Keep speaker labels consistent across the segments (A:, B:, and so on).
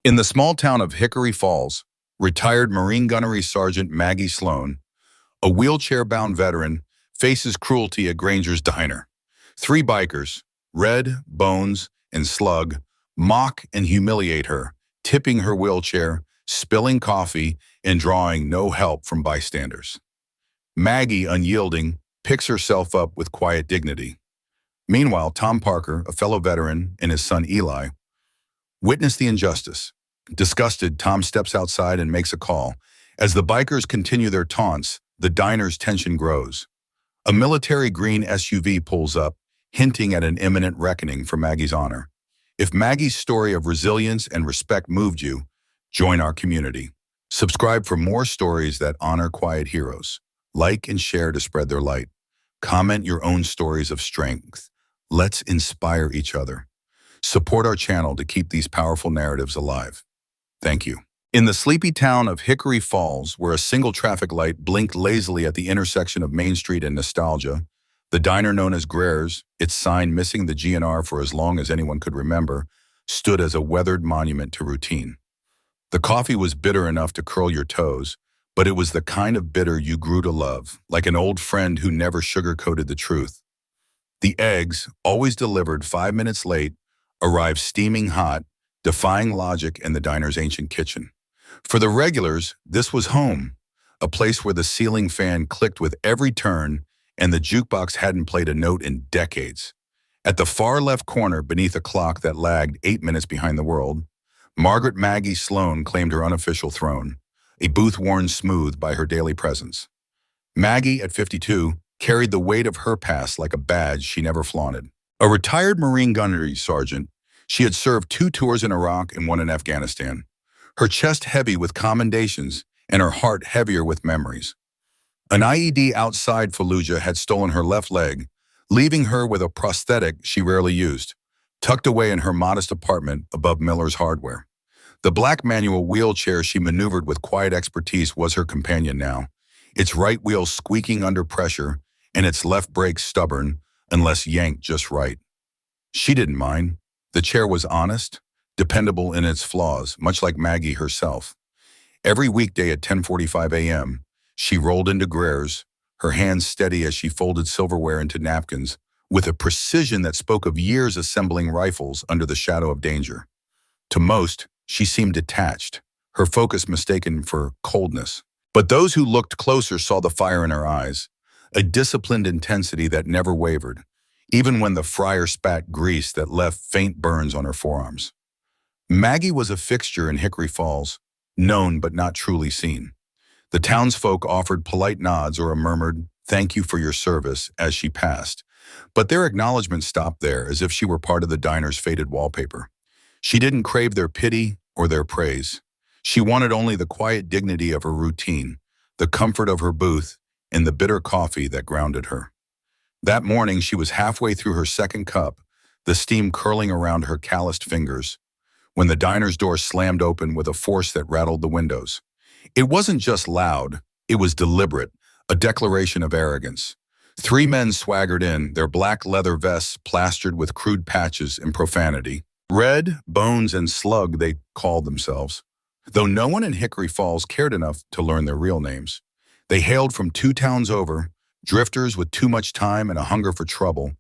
A: In the small town of Hickory Falls, retired Marine Gunnery Sergeant Maggie Sloan, a wheelchair-bound veteran, faces cruelty at Grers Diner. Three bikers, Red, Bones, and Slug, mock and humiliate her, tipping her wheelchair, spilling coffee, and drawing no help from bystanders. Maggie, unyielding, picks herself up with quiet dignity. Meanwhile, Tom Parker, a fellow veteran, and his son Eli, witness the injustice. Disgusted, Tom steps outside and makes a call. As the bikers continue their taunts, the diner's tension grows. A military green SUV pulls up, hinting at an imminent reckoning for Maggie's honor. If Maggie's story of resilience and respect moved you, join our community. Subscribe for more stories that honor quiet heroes. Like and share to spread their light. Comment your own stories of strength. Let's inspire each other. Support our channel to keep these powerful narratives alive. Thank you. In the sleepy town of Hickory Falls, where a single traffic light blinked lazily at the intersection of Main Street and Nostalgia, the diner known as Grers, its sign missing the GNR for as long as anyone could remember, stood as a weathered monument to routine. The coffee was bitter enough to curl your toes, but it was the kind of bitter you grew to love, like an old friend who never sugarcoated the truth. The eggs, always delivered 5 minutes late, arrived steaming hot, defying logic in the diner's ancient kitchen. For the regulars, this was home, a place where the ceiling fan clicked with every turn and the jukebox hadn't played a note in decades. At the far left corner, beneath a clock that lagged 8 minutes behind the world, Margaret Maggie Sloan claimed her unofficial throne, a booth worn smooth by her daily presence. Maggie, at 52, carried the weight of her past like a badge she never flaunted. A retired Marine Gunnery Sergeant, she had served 2 tours in Iraq and 1 in Afghanistan, her chest heavy with commendations and her heart heavier with memories. An IED outside Fallujah had stolen her left leg, leaving her with a prosthetic she rarely used, tucked away in her modest apartment above Miller's Hardware. The black manual wheelchair she maneuvered with quiet expertise was her companion now, its right wheel squeaking under pressure and its left brake stubborn unless yanked just right. She didn't mind. The chair was honest, dependable in its flaws, much like Maggie herself. Every weekday at 10:45 a.m., she rolled into Grers, her hands steady as she folded silverware into napkins, with a precision that spoke of years assembling rifles under the shadow of danger. To most, she seemed detached, her focus mistaken for coldness. But those who looked closer saw the fire in her eyes, a disciplined intensity that never wavered, even when the fryer spat grease that left faint burns on her forearms. Maggie was a fixture in Hickory Falls, known but not truly seen. The townsfolk offered polite nods or a murmured, "Thank you for your service," as she passed, but their acknowledgement stopped there as if she were part of the diner's faded wallpaper. She didn't crave their pity or their praise. She wanted only the quiet dignity of her routine, the comfort of her booth, and the bitter coffee that grounded her. That morning, she was halfway through her second cup, the steam curling around her calloused fingers, when the diner's door slammed open with a force that rattled the windows. It wasn't just loud, it was deliberate, a declaration of arrogance. 3 men swaggered in, their black leather vests plastered with crude patches and profanity. Red, Bones, and Slug, they called themselves, though no one in Hickory Falls cared enough to learn their real names. They hailed from 2 towns over, drifters with too much time and a hunger for trouble,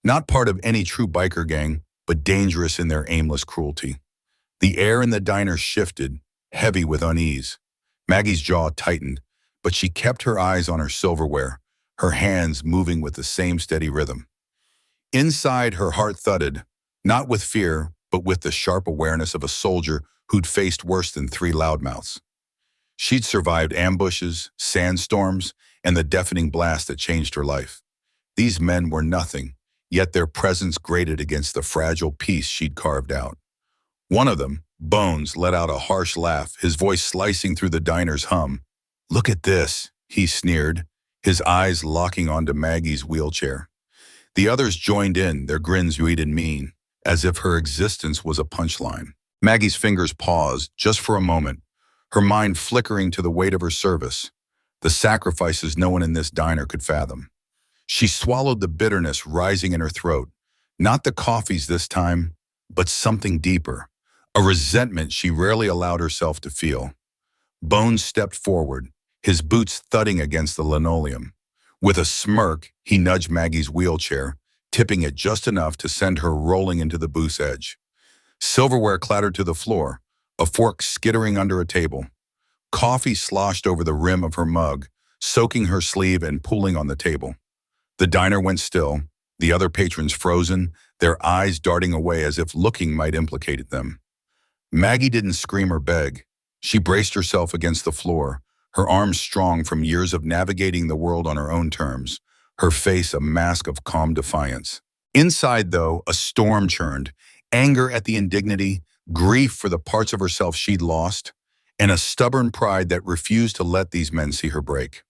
A: not part of any true biker gang, but dangerous in their aimless cruelty. The air in the diner shifted, heavy with unease. Maggie's jaw tightened, but she kept her eyes on her silverware, her hands moving with the same steady rhythm. Inside, her heart thudded, not with fear, but with the sharp awareness of a soldier who'd faced worse than 3 loudmouths. She'd survived ambushes, sandstorms, and the deafening blast that changed her life. These men were nothing, yet their presence grated against the fragile peace she'd carved out. One of them, Bones, let out a harsh laugh, his voice slicing through the diner's hum. "Look at this," he sneered, his eyes locking onto Maggie's wheelchair. The others joined in, their grins sweet and mean, as if her existence was a punchline. Maggie's fingers paused, just for a moment, her mind flickering to the weight of her service, the sacrifices no one in this diner could fathom. She swallowed the bitterness rising in her throat, not the coffees this time, but something deeper, a resentment she rarely allowed herself to feel. Bones stepped forward, his boots thudding against the linoleum. With a smirk, he nudged Maggie's wheelchair, tipping it just enough to send her rolling into the booth's edge. Silverware clattered to the floor, a fork skittering under a table. Coffee sloshed over the rim of her mug, soaking her sleeve and pooling on the table. The diner went still, the other patrons frozen, their eyes darting away as if looking might implicate them. Maggie didn't scream or beg. She braced herself against the floor, her arms strong from years of navigating the world on her own terms, her face a mask of calm defiance. Inside, though, a storm churned, anger at the indignity, grief for the parts of herself she'd lost, and a stubborn pride that refused to let these men see her break.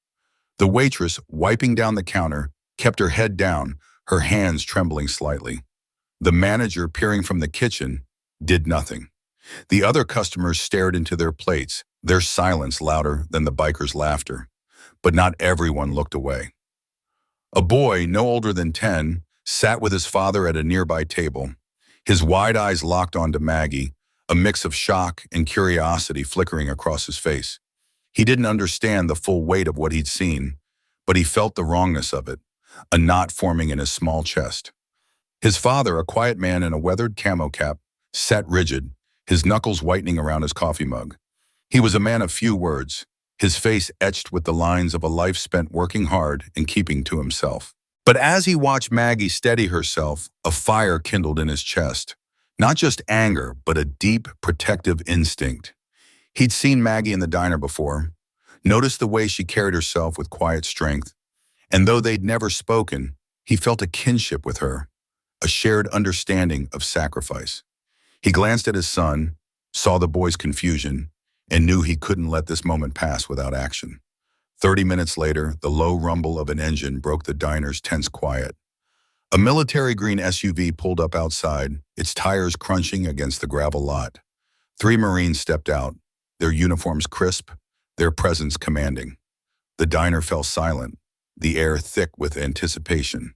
A: The waitress, wiping down the counter, kept her head down, her hands trembling slightly. The manager, peering from the kitchen, did nothing. The other customers stared into their plates, their silence louder than the bikers' laughter. But not everyone looked away. A boy, no older than 10, sat with his father at a nearby table. His wide eyes locked onto Maggie, a mix of shock and curiosity flickering across his face. He didn't understand the full weight of what he'd seen, but he felt the wrongness of it, a knot forming in his small chest. His father, a quiet man in a weathered camo cap, sat rigid, his knuckles whitening around his coffee mug. He was a man of few words, his face etched with the lines of a life spent working hard and keeping to himself. But as he watched Maggie steady herself, a fire kindled in his chest. Not just anger, but a deep, protective instinct. He'd seen Maggie in the diner before, noticed the way she carried herself with quiet strength, and though they'd never spoken, he felt a kinship with her, a shared understanding of sacrifice. He glanced at his son, saw the boy's confusion, and knew he couldn't let this moment pass without action. 30 minutes later, the low rumble of an engine broke the diner's tense quiet. A military green SUV pulled up outside, its tires crunching against the gravel lot. 3 Marines stepped out, their uniforms crisp, their presence commanding. The diner fell silent, the air thick with anticipation.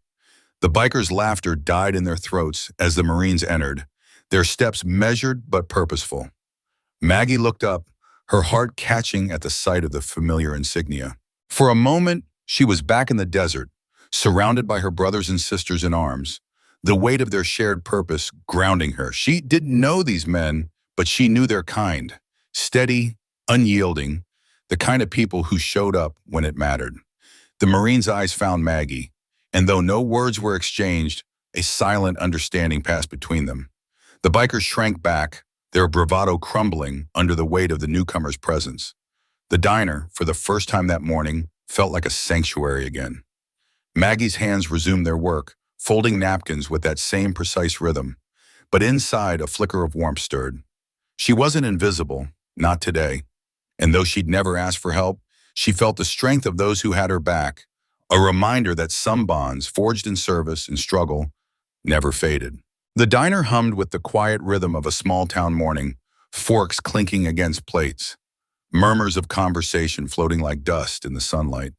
A: The bikers' laughter died in their throats as the Marines entered, their steps measured but purposeful. Maggie looked up, her heart catching at the sight of the familiar insignia. For a moment, she was back in the desert, surrounded by her brothers and sisters in arms, the weight of their shared purpose grounding her. She didn't know these men, but she knew their kind, steady, unyielding, the kind of people who showed up when it mattered. The Marine's eyes found Maggie, and though no words were exchanged, a silent understanding passed between them. The bikers shrank back, their bravado crumbling under the weight of the newcomer's presence. The diner, for the first time that morning, felt like a sanctuary again. Maggie's hands resumed their work, folding napkins with that same precise rhythm. But inside, a flicker of warmth stirred. She wasn't invisible, not today. And though she'd never asked for help, she felt the strength of those who had her back, a reminder that some bonds, forged in service and struggle, never faded. The diner hummed with the quiet rhythm of a small-town morning, forks clinking against plates, murmurs of conversation floating like dust in the sunlight.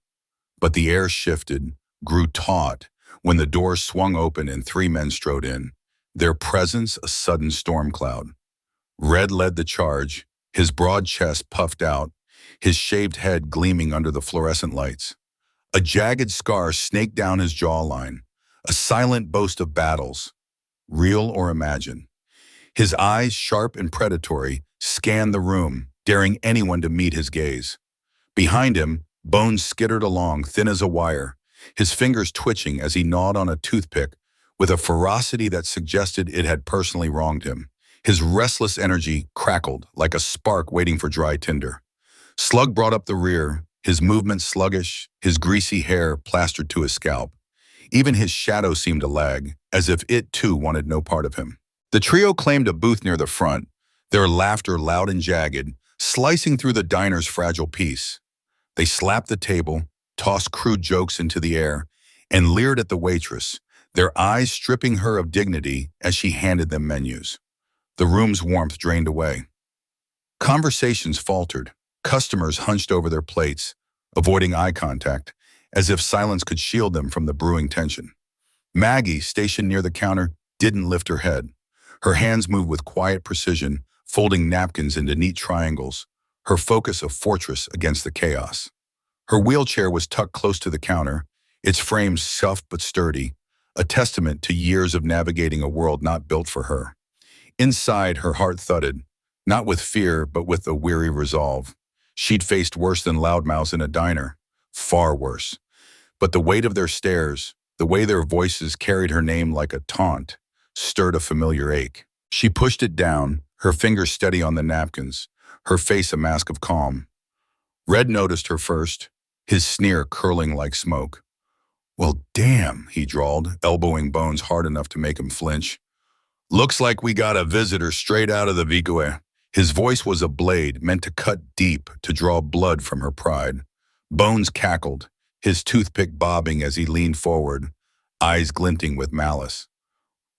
A: But the air shifted, grew taut, when the doors swung open and 3 men strode in, their presence a sudden storm cloud. Red led the charge, his broad chest puffed out, his shaved head gleaming under the fluorescent lights. A jagged scar snaked down his jawline, a silent boast of battles, real or imagined. His eyes, sharp and predatory, scanned the room, daring anyone to meet his gaze. Behind him, Bones skittered along, thin as a wire, his fingers twitching as he gnawed on a toothpick with a ferocity that suggested it had personally wronged him. His restless energy crackled like a spark waiting for dry tinder. Slug brought up the rear, his movements sluggish, his greasy hair plastered to his scalp. Even his shadow seemed to lag, as if it too wanted no part of him. The trio claimed a booth near the front, their laughter loud and jagged, slicing through the diner's fragile peace. They slapped the table, tossed crude jokes into the air, and leered at the waitress, their eyes stripping her of dignity as she handed them menus. The room's warmth drained away. Conversations faltered. Customers hunched over their plates, avoiding eye contact, as if silence could shield them from the brewing tension. Maggie, stationed near the counter, didn't lift her head. Her hands moved with quiet precision, folding napkins into neat triangles, her focus a fortress against the chaos. Her wheelchair was tucked close to the counter, its frame scuffed but sturdy, a testament to years of navigating a world not built for her. Inside, her heart thudded, not with fear, but with a weary resolve. She'd faced worse than loudmouths in a diner, far worse. But the weight of their stares, the way their voices carried her name like a taunt, stirred a familiar ache. She pushed it down, her fingers steady on the napkins, her face a mask of calm. Red noticed her first, his sneer curling like smoke. "Well, damn," he drawled, elbowing Bones hard enough to make him flinch. "Looks like we got a visitor straight out of the Vigue." His voice was a blade meant to cut deep, to draw blood from her pride. Bones cackled, his toothpick bobbing as he leaned forward, eyes glinting with malice.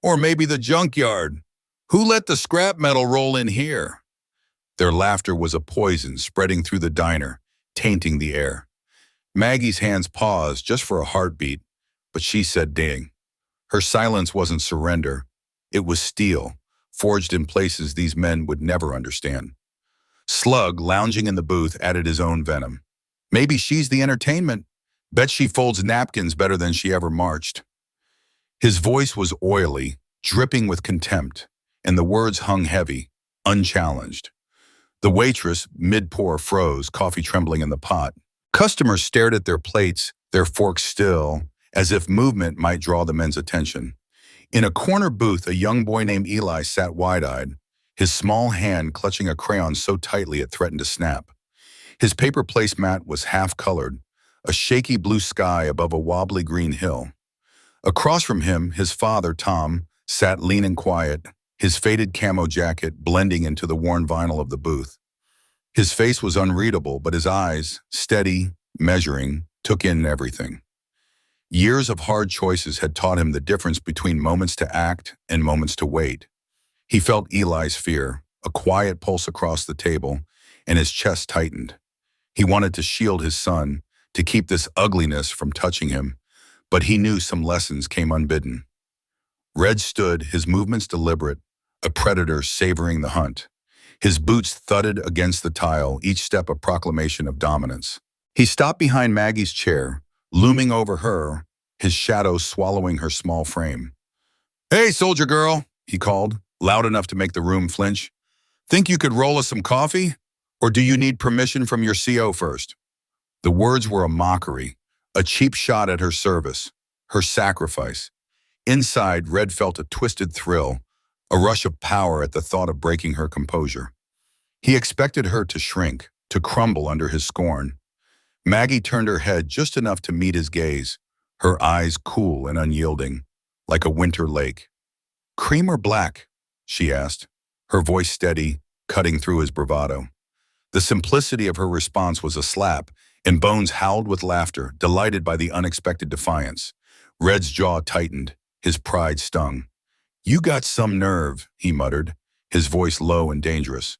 A: "Or maybe the junkyard. Who let the scrap metal roll in here?" Their laughter was a poison spreading through the diner, tainting the air. Maggie's hands paused just for a heartbeat, but she said ding. Her silence wasn't surrender. It was steel, forged in places these men would never understand. Slug, lounging in the booth, added his own venom. "Maybe she's the entertainment. Bet she folds napkins better than she ever marched." His voice was oily, dripping with contempt, and the words hung heavy, unchallenged. The waitress, mid-pour, froze, coffee trembling in the pot. Customers stared at their plates, their forks still, as if movement might draw the men's attention. In a corner booth, a young boy named Eli sat wide-eyed, his small hand clutching a crayon so tightly it threatened to snap. His paper placemat was half-colored, a shaky blue sky above a wobbly green hill. Across from him, his father, Tom, sat lean and quiet, his faded camo jacket blending into the worn vinyl of the booth. His face was unreadable, but his eyes, steady, measuring, took in everything. Years of hard choices had taught him the difference between moments to act and moments to wait. He felt Eli's fear, a quiet pulse across the table, and his chest tightened. He wanted to shield his son, to keep this ugliness from touching him, but he knew some lessons came unbidden. Red stood, his movements deliberate, a predator savoring the hunt. His boots thudded against the tile, each step a proclamation of dominance. He stopped behind Maggie's chair, looming over her, his shadow swallowing her small frame. "Hey, soldier girl," he called, loud enough to make the room flinch. "Think you could roll us some coffee? Or do you need permission from your CO first?" The words were a mockery, a cheap shot at her service, her sacrifice. Inside, Red felt a twisted thrill, a rush of power at the thought of breaking her composure. He expected her to shrink, to crumble under his scorn. Maggie turned her head just enough to meet his gaze, her eyes cool and unyielding, like a winter lake. "Cream or black?" she asked, her voice steady, cutting through his bravado. The simplicity of her response was a slap, and Bones howled with laughter, delighted by the unexpected defiance. Red's jaw tightened, his pride stung. "You got some nerve," he muttered, his voice low and dangerous.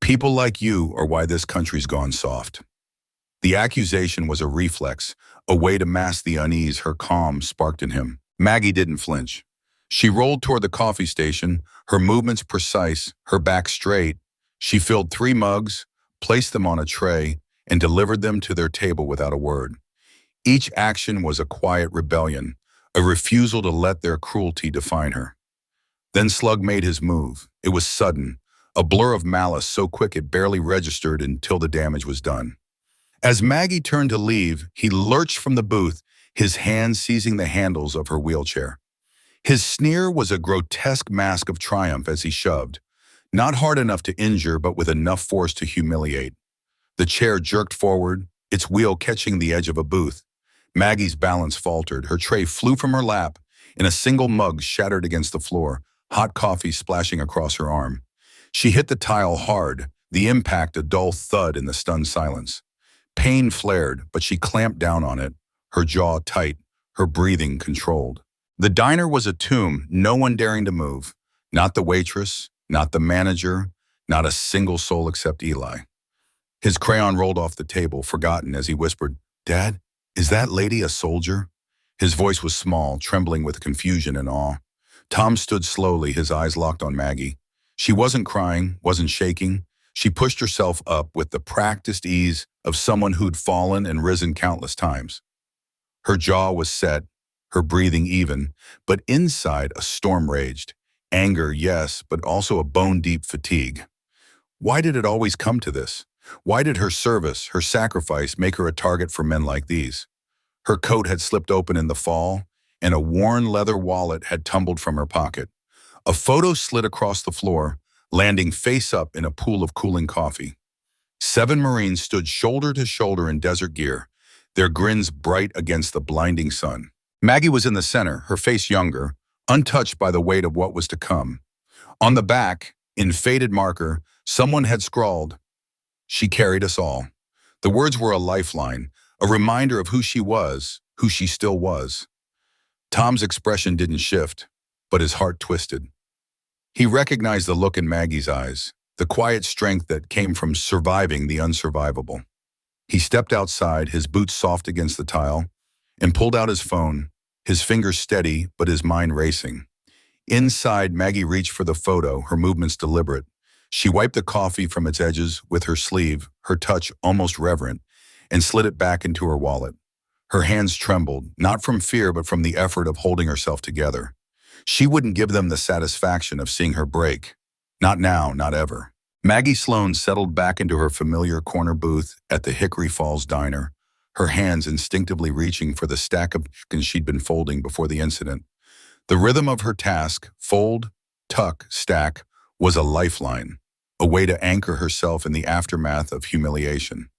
A: "People like you are why this country's gone soft." The accusation was a reflex, a way to mask the unease her calm sparked in him. Maggie didn't flinch. She rolled toward the coffee station, her movements precise, her back straight. She filled 3 mugs, placed them on a tray, and delivered them to their table without a word. Each action was a quiet rebellion, a refusal to let their cruelty define her. Then Slug made his move. It was sudden, a blur of malice so quick it barely registered until the damage was done. As Maggie turned to leave, he lurched from the booth, his hands seizing the handles of her wheelchair. His sneer was a grotesque mask of triumph as he shoved, not hard enough to injure but with enough force to humiliate. The chair jerked forward, its wheel catching the edge of a booth. Maggie's balance faltered, her tray flew from her lap, and a single mug shattered against the floor, hot coffee splashing across her arm. She hit the tile hard, the impact a dull thud in the stunned silence. Pain flared, but she clamped down on it, her jaw tight, her breathing controlled. The diner was a tomb, no one daring to move. Not the waitress, not the manager, not a single soul except Eli. His crayon rolled off the table, forgotten as he whispered, "Dad, is that lady a soldier?" His voice was small, trembling with confusion and awe. Tom stood slowly, his eyes locked on Maggie. She wasn't crying, wasn't shaking. She pushed herself up with the practiced ease of someone who'd fallen and risen countless times. Her jaw was set, her breathing even, but inside a storm raged. Anger, yes, but also a bone-deep fatigue. Why did it always come to this? Why did her service, her sacrifice, make her a target for men like these? Her coat had slipped open in the fall, and a worn leather wallet had tumbled from her pocket. A photo slid across the floor, landing face up in a pool of cooling coffee. 7 Marines stood shoulder to shoulder in desert gear, their grins bright against the blinding sun. Maggie was in the center, her face younger, untouched by the weight of what was to come. On the back, in faded marker, someone had scrawled, "She carried us all." The words were a lifeline, a reminder of who she was, who she still was. Tom's expression didn't shift, but his heart twisted. He recognized the look in Maggie's eyes, the quiet strength that came from surviving the unsurvivable. He stepped outside, his boots soft against the tile, and pulled out his phone, his fingers steady but his mind racing. Inside, Maggie reached for the photo, her movements deliberate. She wiped the coffee from its edges with her sleeve, her touch almost reverent, and slid it back into her wallet. Her hands trembled, not from fear but from the effort of holding herself together. She wouldn't give them the satisfaction of seeing her break. Not now, not ever. Maggie Sloan settled back into her familiar corner booth at the Hickory Falls Diner, her hands instinctively reaching for the stack of napkins she'd been folding before the incident. The rhythm of her task, fold, tuck, stack, was a lifeline, a way to anchor herself in the aftermath of humiliation.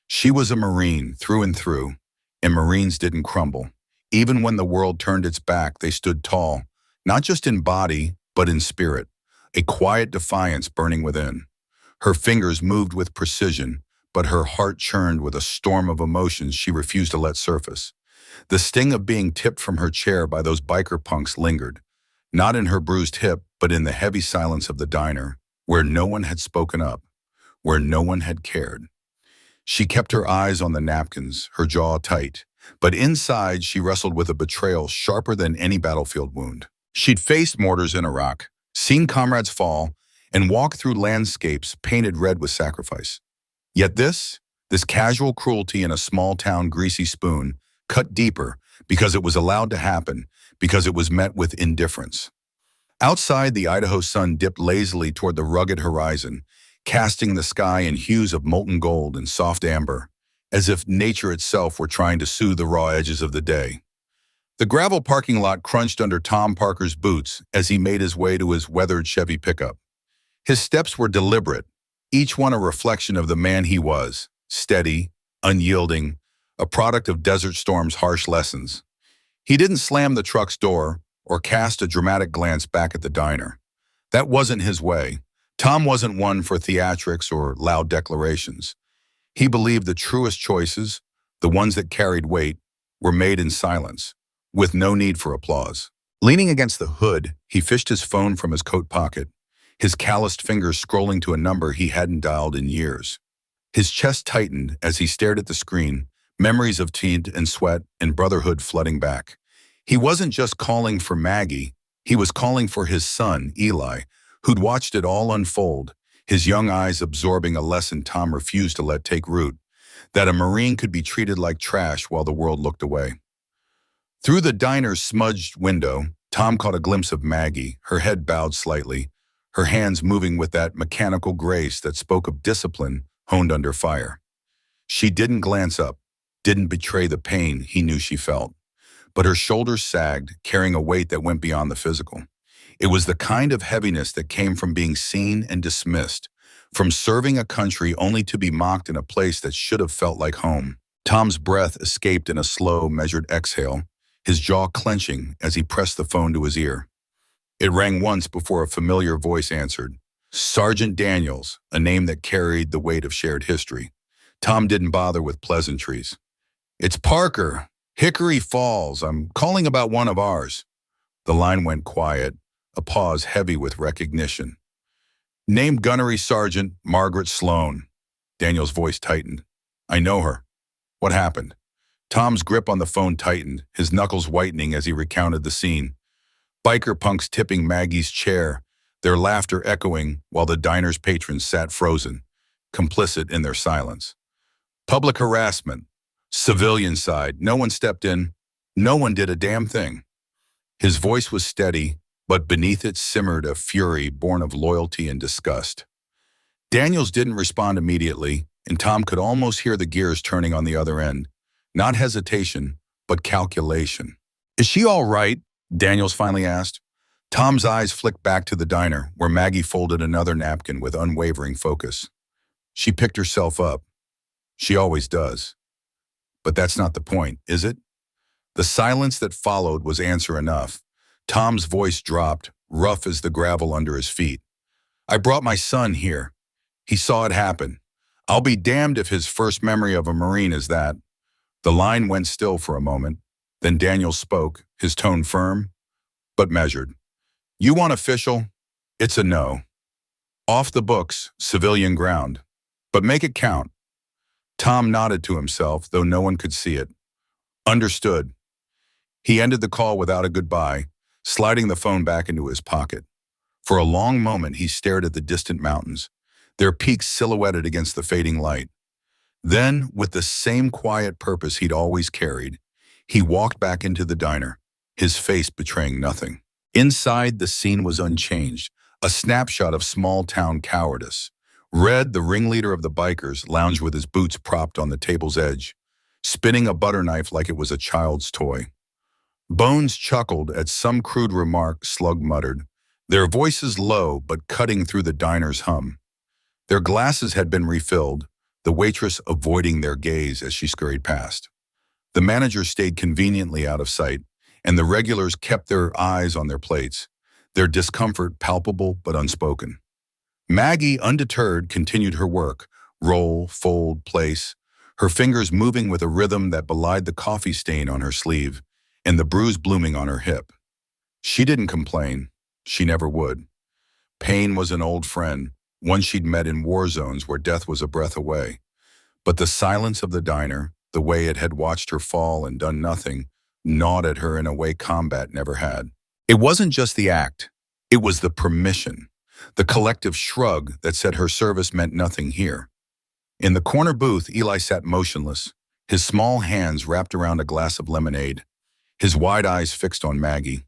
A: She was a Marine through and through, and Marines didn't crumble. Even when the world turned its back, they stood tall, not just in body, but in spirit, a quiet defiance burning within. Her fingers moved with precision, but her heart churned with a storm of emotions she refused to let surface. The sting of being tipped from her chair by those biker punks lingered, not in her bruised hip, but in the heavy silence of the diner, where no one had spoken up, where no one had cared. She kept her eyes on the napkins, her jaw tight, but inside she wrestled with a betrayal sharper than any battlefield wound. She'd faced mortars in Iraq, seen comrades fall, and walked through landscapes painted red with sacrifice. Yet this casual cruelty in a small-town greasy spoon, cut deeper because it was allowed to happen, because it was met with indifference. Outside, the Idaho sun dipped lazily toward the rugged horizon, casting the sky in hues of molten gold and soft amber, as if nature itself were trying to soothe the raw edges of the day. The gravel parking lot crunched under Tom Parker's boots as he made his way to his weathered Chevy pickup. His steps were deliberate, each one a reflection of the man he was, steady, unyielding, a product of Desert Storm's harsh lessons. He didn't slam the truck's door or cast a dramatic glance back at the diner. That wasn't his way. Tom wasn't one for theatrics or loud declarations. He believed the truest choices, the ones that carried weight, were made in silence, with no need for applause. Leaning against the hood, he fished his phone from his coat pocket, his calloused fingers scrolling to a number he hadn't dialed in years. His chest tightened as he stared at the screen, memories of teen and sweat and brotherhood flooding back. He wasn't just calling for Maggie, he was calling for his son, Eli, who'd watched it all unfold, his young eyes absorbing a lesson Tom refused to let take root, that a Marine could be treated like trash while the world looked away. Through the diner's smudged window, Tom caught a glimpse of Maggie, her head bowed slightly, her hands moving with that mechanical grace that spoke of discipline honed under fire. She didn't glance up, didn't betray the pain he knew she felt, but her shoulders sagged, carrying a weight that went beyond the physical. It was the kind of heaviness that came from being seen and dismissed, from serving a country only to be mocked in a place that should have felt like home. Tom's breath escaped in a slow, measured exhale, his jaw clenching as he pressed the phone to his ear. It rang once before a familiar voice answered. Sergeant Daniels, a name that carried the weight of shared history. Tom didn't bother with pleasantries. It's Parker, Hickory Falls. I'm calling about one of ours. The line went quiet, a pause heavy with recognition. Named Gunnery Sergeant Margaret Sloan. Daniel's voice tightened. I know her. What happened? Tom's grip on the phone tightened, his knuckles whitening as he recounted the scene. Biker punks tipping Maggie's chair, their laughter echoing while the diner's patrons sat frozen, complicit in their silence. Public harassment. Civilian side. No one stepped in. No one did a damn thing. His voice was steady, but beneath it simmered a fury born of loyalty and disgust. Daniels didn't respond immediately, and Tom could almost hear the gears turning on the other end. Not hesitation, but calculation. "Is she all right?" Daniels finally asked. Tom's eyes flicked back to the diner, where Maggie folded another napkin with unwavering focus. She picked herself up. She always does. But that's not the point, is it? The silence that followed was answer enough. Tom's voice dropped, rough as the gravel under his feet. "I brought my son here. He saw it happen. I'll be damned if his first memory of a Marine is that." The line went still for a moment. Then Daniel spoke, his tone firm, but measured. "You want official? It's a no. Off the books, civilian ground. But make it count." Tom nodded to himself, though no one could see it. "Understood." He ended the call without a goodbye, sliding the phone back into his pocket. For a long moment, he stared at the distant mountains, their peaks silhouetted against the fading light. Then, with the same quiet purpose he'd always carried, he walked back into the diner, his face betraying nothing. Inside, the scene was unchanged, a snapshot of small-town cowardice. Red, the ringleader of the bikers, lounged with his boots propped on the table's edge, spinning a butter knife like it was a child's toy. Bones chuckled at some crude remark Slug muttered, their voices low but cutting through the diner's hum. Their glasses had been refilled, the waitress avoiding their gaze as she scurried past. The manager stayed conveniently out of sight, and the regulars kept their eyes on their plates, their discomfort palpable but unspoken. Maggie, undeterred, continued her work, roll, fold, place, her fingers moving with a rhythm that belied the coffee stain on her sleeve and the bruise blooming on her hip. She didn't complain. She never would. Pain was an old friend, one she'd met in war zones where death was a breath away. But the silence of the diner, the way it had watched her fall and done nothing, gnawed at her in a way combat never had. It wasn't just the act. It was the permission, the collective shrug that said her service meant nothing here. In the corner booth, Eli sat motionless, his small hands wrapped around a glass of lemonade, his wide eyes fixed on Maggie.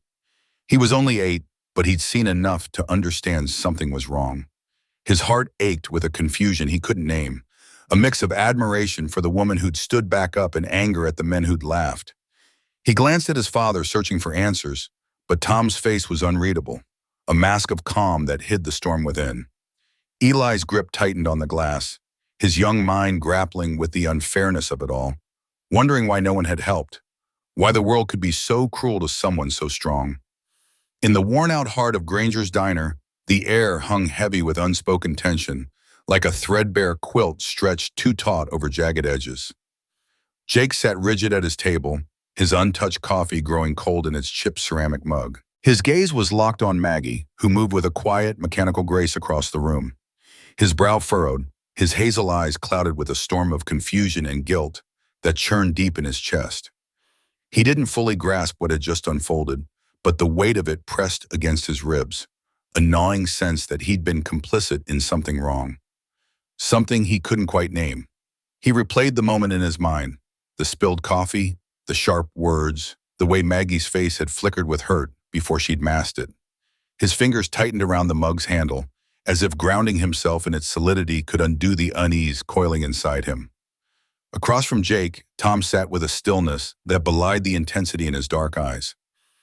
A: He was only 8, but he'd seen enough to understand something was wrong. His heart ached with a confusion he couldn't name, a mix of admiration for the woman who'd stood back up and anger at the men who'd laughed. He glanced at his father, searching for answers, but Tom's face was unreadable, a mask of calm that hid the storm within. Eli's grip tightened on the glass, his young mind grappling with the unfairness of it all, wondering why no one had helped, why the world could be so cruel to someone so strong. In the worn-out heart of Grers Diner, the air hung heavy with unspoken tension, like a threadbare quilt stretched too taut over jagged edges. Jake sat rigid at his table, his untouched coffee growing cold in its chipped ceramic mug. His gaze was locked on Maggie, who moved with a quiet, mechanical grace across the room. His brow furrowed, his hazel eyes clouded with a storm of confusion and guilt that churned deep in his chest. He didn't fully grasp what had just unfolded, but the weight of it pressed against his ribs, a gnawing sense that he'd been complicit in something wrong. Something he couldn't quite name. He replayed the moment in his mind, the spilled coffee, the sharp words, the way Maggie's face had flickered with hurt before she'd masked it. His fingers tightened around the mug's handle, as if grounding himself in its solidity could undo the unease coiling inside him. Across from Jake, Tom sat with a stillness that belied the intensity in his dark eyes.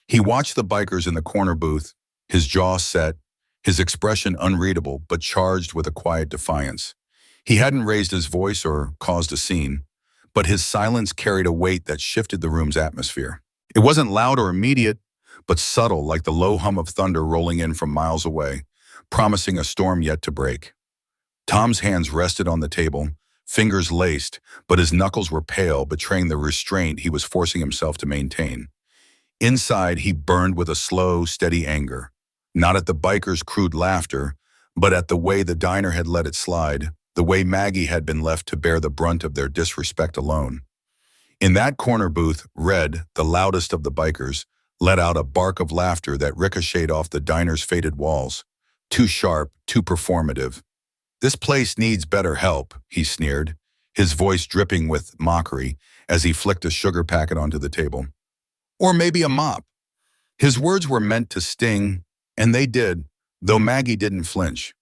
A: He watched the bikers in the corner booth, his jaw set, his expression unreadable but charged with a quiet defiance. He hadn't raised his voice or caused a scene, but his silence carried a weight that shifted the room's atmosphere. It wasn't loud or immediate, but subtle, like the low hum of thunder rolling in from miles away, promising a storm yet to break. Tom's hands rested on the table, fingers laced, but his knuckles were pale, betraying the restraint he was forcing himself to maintain. Inside, he burned with a slow, steady anger, not at the bikers' crude laughter, but at the way the diner had let it slide, the way Maggie had been left to bear the brunt of their disrespect alone. In that corner booth, Red, the loudest of the bikers, let out a bark of laughter that ricocheted off the diner's faded walls, Too sharp, too performative. "This place needs better help," he sneered, his voice dripping with mockery as he flicked a sugar packet onto the table. "Or maybe a mop." His words were meant to sting, and they did, though Maggie didn't flinch.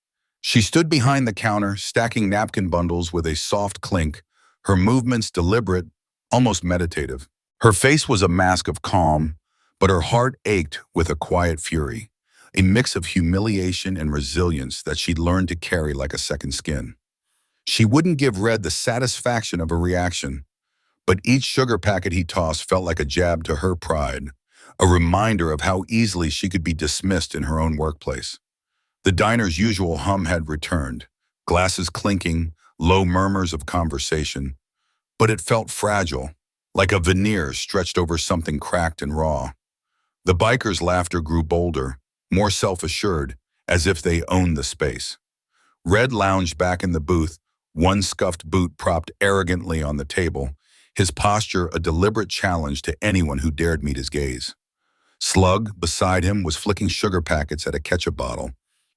A: She stood behind the counter, stacking napkin bundles with a soft clink, her movements deliberate, almost meditative. Her face was a mask of calm, but her heart ached with a quiet fury, a mix of humiliation and resilience that she'd learned to carry like a second skin. She wouldn't give Red the satisfaction of a reaction, but each sugar packet he tossed felt like a jab to her pride, a reminder of how easily she could be dismissed in her own workplace. The diner's usual hum had returned, glasses clinking, low murmurs of conversation, but it felt fragile, like a veneer stretched over something cracked and raw. The bikers' laughter grew bolder, more self-assured, as if they owned the space. Red lounged back in the booth, one scuffed boot propped arrogantly on the table, his posture a deliberate challenge to anyone who dared meet his gaze. Slug, beside him, was flicking sugar packets at a ketchup bottle,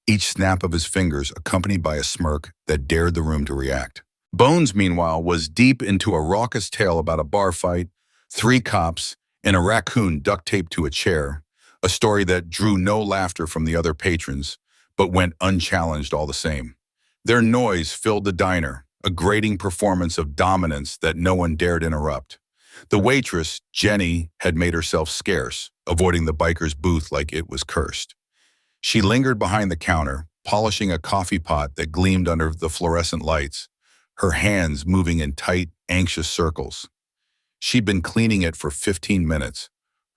A: each snap of his fingers accompanied by a smirk that dared the room to react. Bones, meanwhile, was deep into a raucous tale about a bar fight, 3 cops, and a raccoon duct taped to a chair, a story that drew no laughter from the other patrons, but went unchallenged all the same. Their noise filled the diner, a grating performance of dominance that no one dared interrupt. The waitress, Jenny, had made herself scarce, avoiding the biker's booth like it was cursed. She lingered behind the counter, polishing a coffee pot that gleamed under the fluorescent lights, her hands moving in tight, anxious circles. She'd been cleaning it for 15 minutes,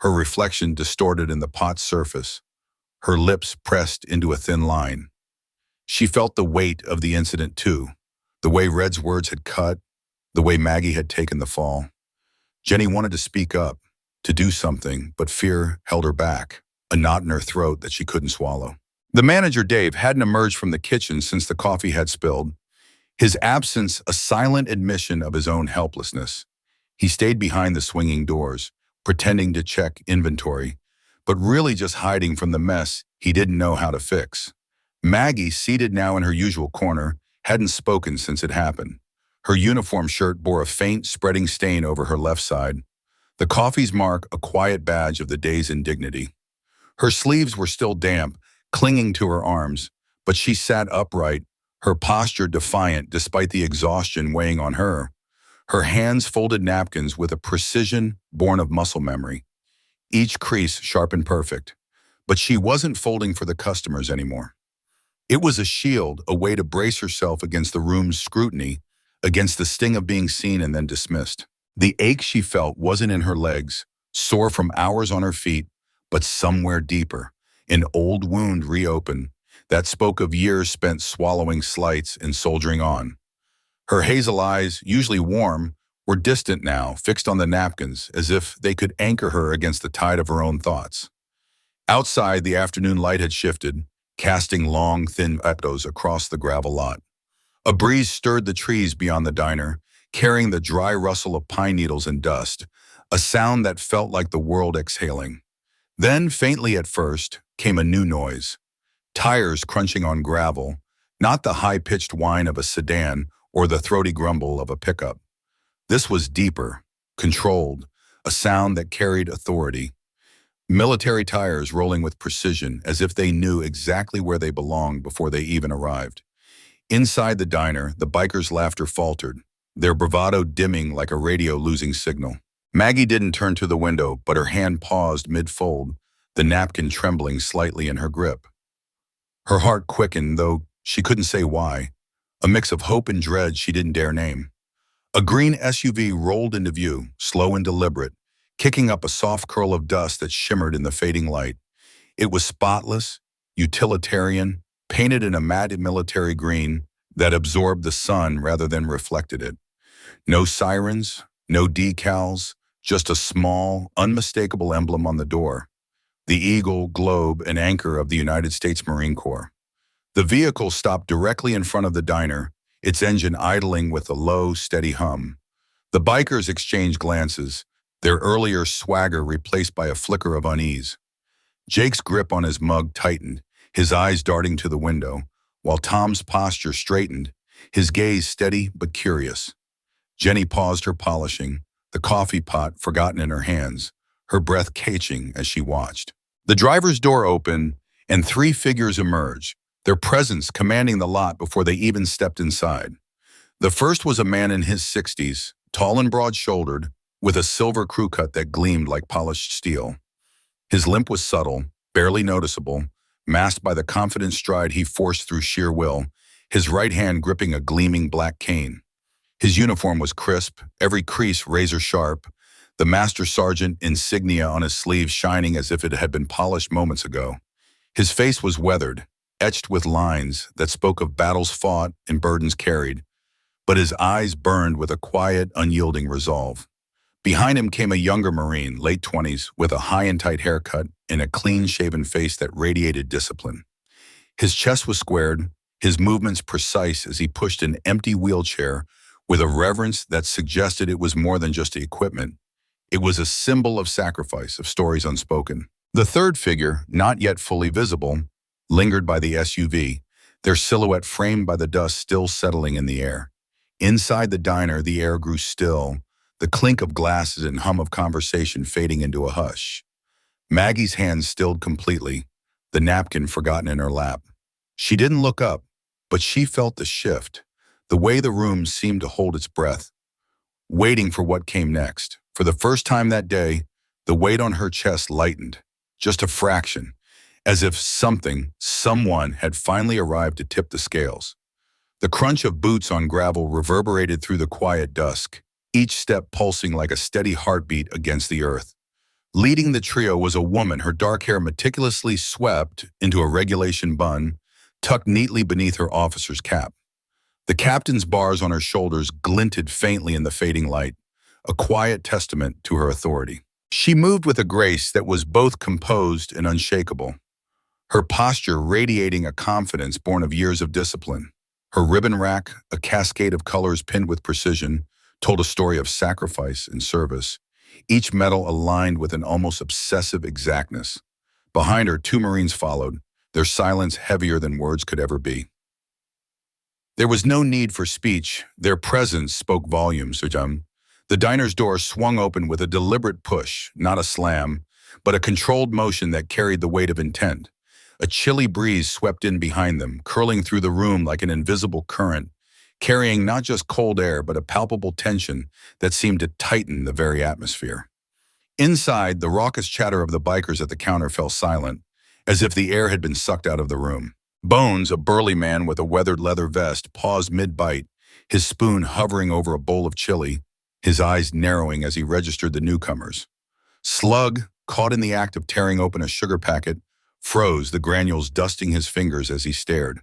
A: her reflection distorted in the pot's surface, her lips pressed into a thin line. She felt the weight of the incident too, the way Red's words had cut, the way Maggie had taken the fall. Jenny wanted to speak up, to do something, but fear held her back, a knot in her throat that she couldn't swallow. The manager, Dave, hadn't emerged from the kitchen since the coffee had spilled, his absence a silent admission of his own helplessness. He stayed behind the swinging doors, pretending to check inventory, but really just hiding from the mess he didn't know how to fix. Maggie, seated now in her usual corner, hadn't spoken since it happened. Her uniform shirt bore a faint, spreading stain over her left side, the coffee's mark a quiet badge of the day's indignity. Her sleeves were still damp, clinging to her arms, but she sat upright, her posture defiant despite the exhaustion weighing on her. Her hands folded napkins with a precision born of muscle memory, each crease sharp and perfect. But she wasn't folding for the customers anymore. It was a shield, a way to brace herself against the room's scrutiny, against the sting of being seen and then dismissed. The ache she felt wasn't in her legs, sore from hours on her feet, but somewhere deeper, an old wound reopened that spoke of years spent swallowing slights and soldiering on. Her hazel eyes, usually warm, were distant now, fixed on the napkins, as if they could anchor her against the tide of her own thoughts. Outside, the afternoon light had shifted, casting long, thin shadows across the gravel lot. A breeze stirred the trees beyond the diner, carrying the dry rustle of pine needles and dust, a sound that felt like the world exhaling. Then, faintly at first, came a new noise. Tires crunching on gravel, not the high-pitched whine of a sedan or the throaty grumble of a pickup. This was deeper, controlled, a sound that carried authority. Military tires rolling with precision as if they knew exactly where they belonged before they even arrived. Inside the diner, the bikers' laughter faltered, their bravado dimming like a radio losing signal. Maggie didn't turn to the window, but her hand paused mid-fold, the napkin trembling slightly in her grip. Her heart quickened, though she couldn't say why, a mix of hope and dread she didn't dare name. A green SUV rolled into view, slow and deliberate, kicking up a soft curl of dust that shimmered in the fading light. It was spotless, utilitarian, painted in a matte military green that absorbed the sun rather than reflected it. No sirens, no decals, just a small, unmistakable emblem on the door. The eagle, globe, and anchor of the United States Marine Corps. The vehicle stopped directly in front of the diner, its engine idling with a low, steady hum. The bikers exchanged glances, their earlier swagger replaced by a flicker of unease. Jake's grip on his mug tightened, his eyes darting to the window, while Tom's posture straightened, his gaze steady but curious. Jenny paused her polishing, the coffee pot forgotten in her hands, her breath catching as she watched. The driver's door opened, and three figures emerged, their presence commanding the lot before they even stepped inside. The first was a man in his 60s, tall and broad-shouldered, with a silver crew cut that gleamed like polished steel. His limp was subtle, barely noticeable, masked by the confident stride he forced through sheer will, his right hand gripping a gleaming black cane. His uniform was crisp, every crease razor-sharp, the Master Sergeant insignia on his sleeve shining as if it had been polished moments ago. His face was weathered, etched with lines that spoke of battles fought and burdens carried, but his eyes burned with a quiet, unyielding resolve. Behind him came a younger Marine, late 20s, with a high and tight haircut and a clean-shaven face that radiated discipline. His chest was squared, his movements precise as he pushed an empty wheelchair with a reverence that suggested it was more than just equipment. It was a symbol of sacrifice, of stories unspoken. The third figure, not yet fully visible, lingered by the SUV, their silhouette framed by the dust still settling in the air. Inside the diner, the air grew still, the clink of glasses and hum of conversation fading into a hush. Maggie's hands stilled completely, the napkin forgotten in her lap. She didn't look up, but she felt the shift, the way the room seemed to hold its breath, waiting for what came next. For the first time that day, the weight on her chest lightened, just a fraction, as if someone had finally arrived to tip the scales. The crunch of boots on gravel reverberated through the quiet dusk, each step pulsing like a steady heartbeat against the earth. Leading the trio was a woman, her dark hair meticulously swept into a regulation bun, tucked neatly beneath her officer's cap. The captain's bars on her shoulders glinted faintly in the fading light, a quiet testament to her authority. She moved with a grace that was both composed and unshakable, her posture radiating a confidence born of years of discipline. Her ribbon rack, a cascade of colors pinned with precision, told a story of sacrifice and service, each medal aligned with an almost obsessive exactness. Behind her, two Marines followed, their silence heavier than words could ever be. There was no need for speech. Their presence spoke volumes. The diner's door swung open with a deliberate push, not a slam, but a controlled motion that carried the weight of intent. A chilly breeze swept in behind them, curling through the room like an invisible current, carrying not just cold air but a palpable tension that seemed to tighten the very atmosphere. Inside, the raucous chatter of the bikers at the counter fell silent, as if the air had been sucked out of the room. Bones, a burly man with a weathered leather vest, paused mid-bite, his spoon hovering over a bowl of chili, his eyes narrowing as he registered the newcomers. Slug, caught in the act of tearing open a sugar packet, froze, the granules dusting his fingers as he stared.